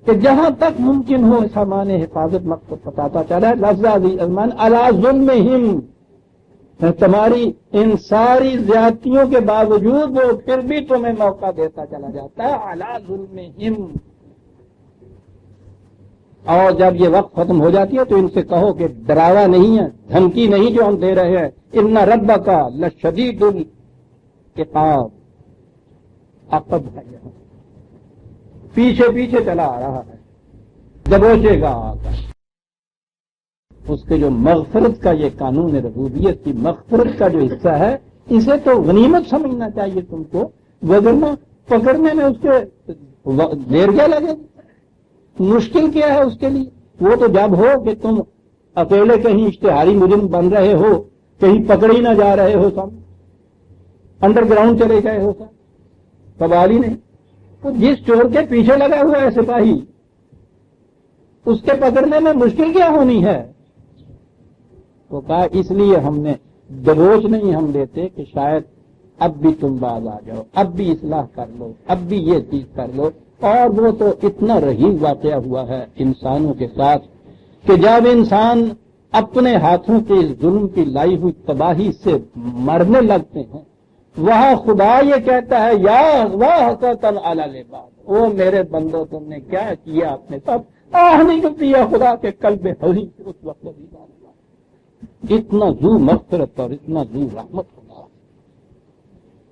کہ جہاں تک ممکن ہو سامان حفاظت مقصد بتاتا چلا ہے، لفظ ازمان علی ظلمہم، تمہاری ان ساری زیادتیوں کے باوجود وہ پھر بھی تمہیں موقع دیتا چلا جاتا ہے، علی ظلمہم۔ اور جب یہ وقت ختم ہو جاتی ہے تو ان سے کہو کہ ڈراوا نہیں ہے، دھمکی نہیں جو ہم دے رہے ہیں، ان ربک لشدید العقاب، عقب ہے یہاں، پیچھے پیچھے چلا آ رہا ہے، دبوچے گا آ کر۔ اس کے جو مغفرت کا یہ قانون ربوبیت کی مغفرت کا جو حصہ ہے، اسے تو غنیمت سمجھنا چاہیے تم کو، وگرنہ پکڑنے میں اس کے دیر کیا لگے، مشکل کیا ہے اس کے لیے؟ وہ تو جب ہو کہ تم اکیلے کہیں اشتہاری مجرم بن رہے ہو، کہیں پکڑی نہ جا رہے ہو، سب انڈر گراؤنڈ چلے گئے ہو، سب قبالی نہیں، تو جس چور کے پیچھے لگا ہوا ہے سپاہی، اس کے پکڑنے میں مشکل کیا ہونی ہے؟ تو کہا اس لیے ہم نے دبوچ نہیں ہم دیتے کہ شاید اب بھی تم باز آ جاؤ، اب بھی اصلاح کر لو، اب بھی یہ چیز کر لو۔ اور وہ تو اتنا رہی واقعہ ہوا ہے انسانوں کے ساتھ کہ جب انسان اپنے ہاتھوں کے ظلم کی لائی ہوئی تباہی سے مرنے لگتے ہیں، وہاں خدا یہ کہتا ہے یا حسرتن علی العباد، او میرے بندو تم نے کیا کیا، اپنے سب آہ نکلتی ہے خدا کے قلب حزین سے اس وقت بھی۔ اتنا ذو مغفرت اور اتنا ذو رحمت ہوگا،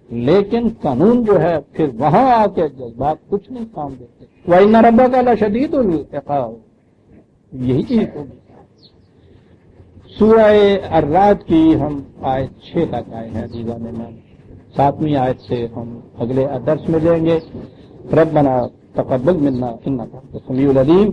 لیکن قانون جو ہے پھر وہاں آ کے جذبات کچھ نہیں کام دیتے۔ وَإِنَّ رَبَّكَ لَشَدِيدُ الْعِقَابِ، یہی چیز ہوگی۔ سورہ الرعد کی ہم آیت 6 تک آئے ہیں عزیزان میں، 7ویں آیت سے ہم اگلے درس میں لیں گے۔ ربنا تقبل منا انک انت السمیع العلیم۔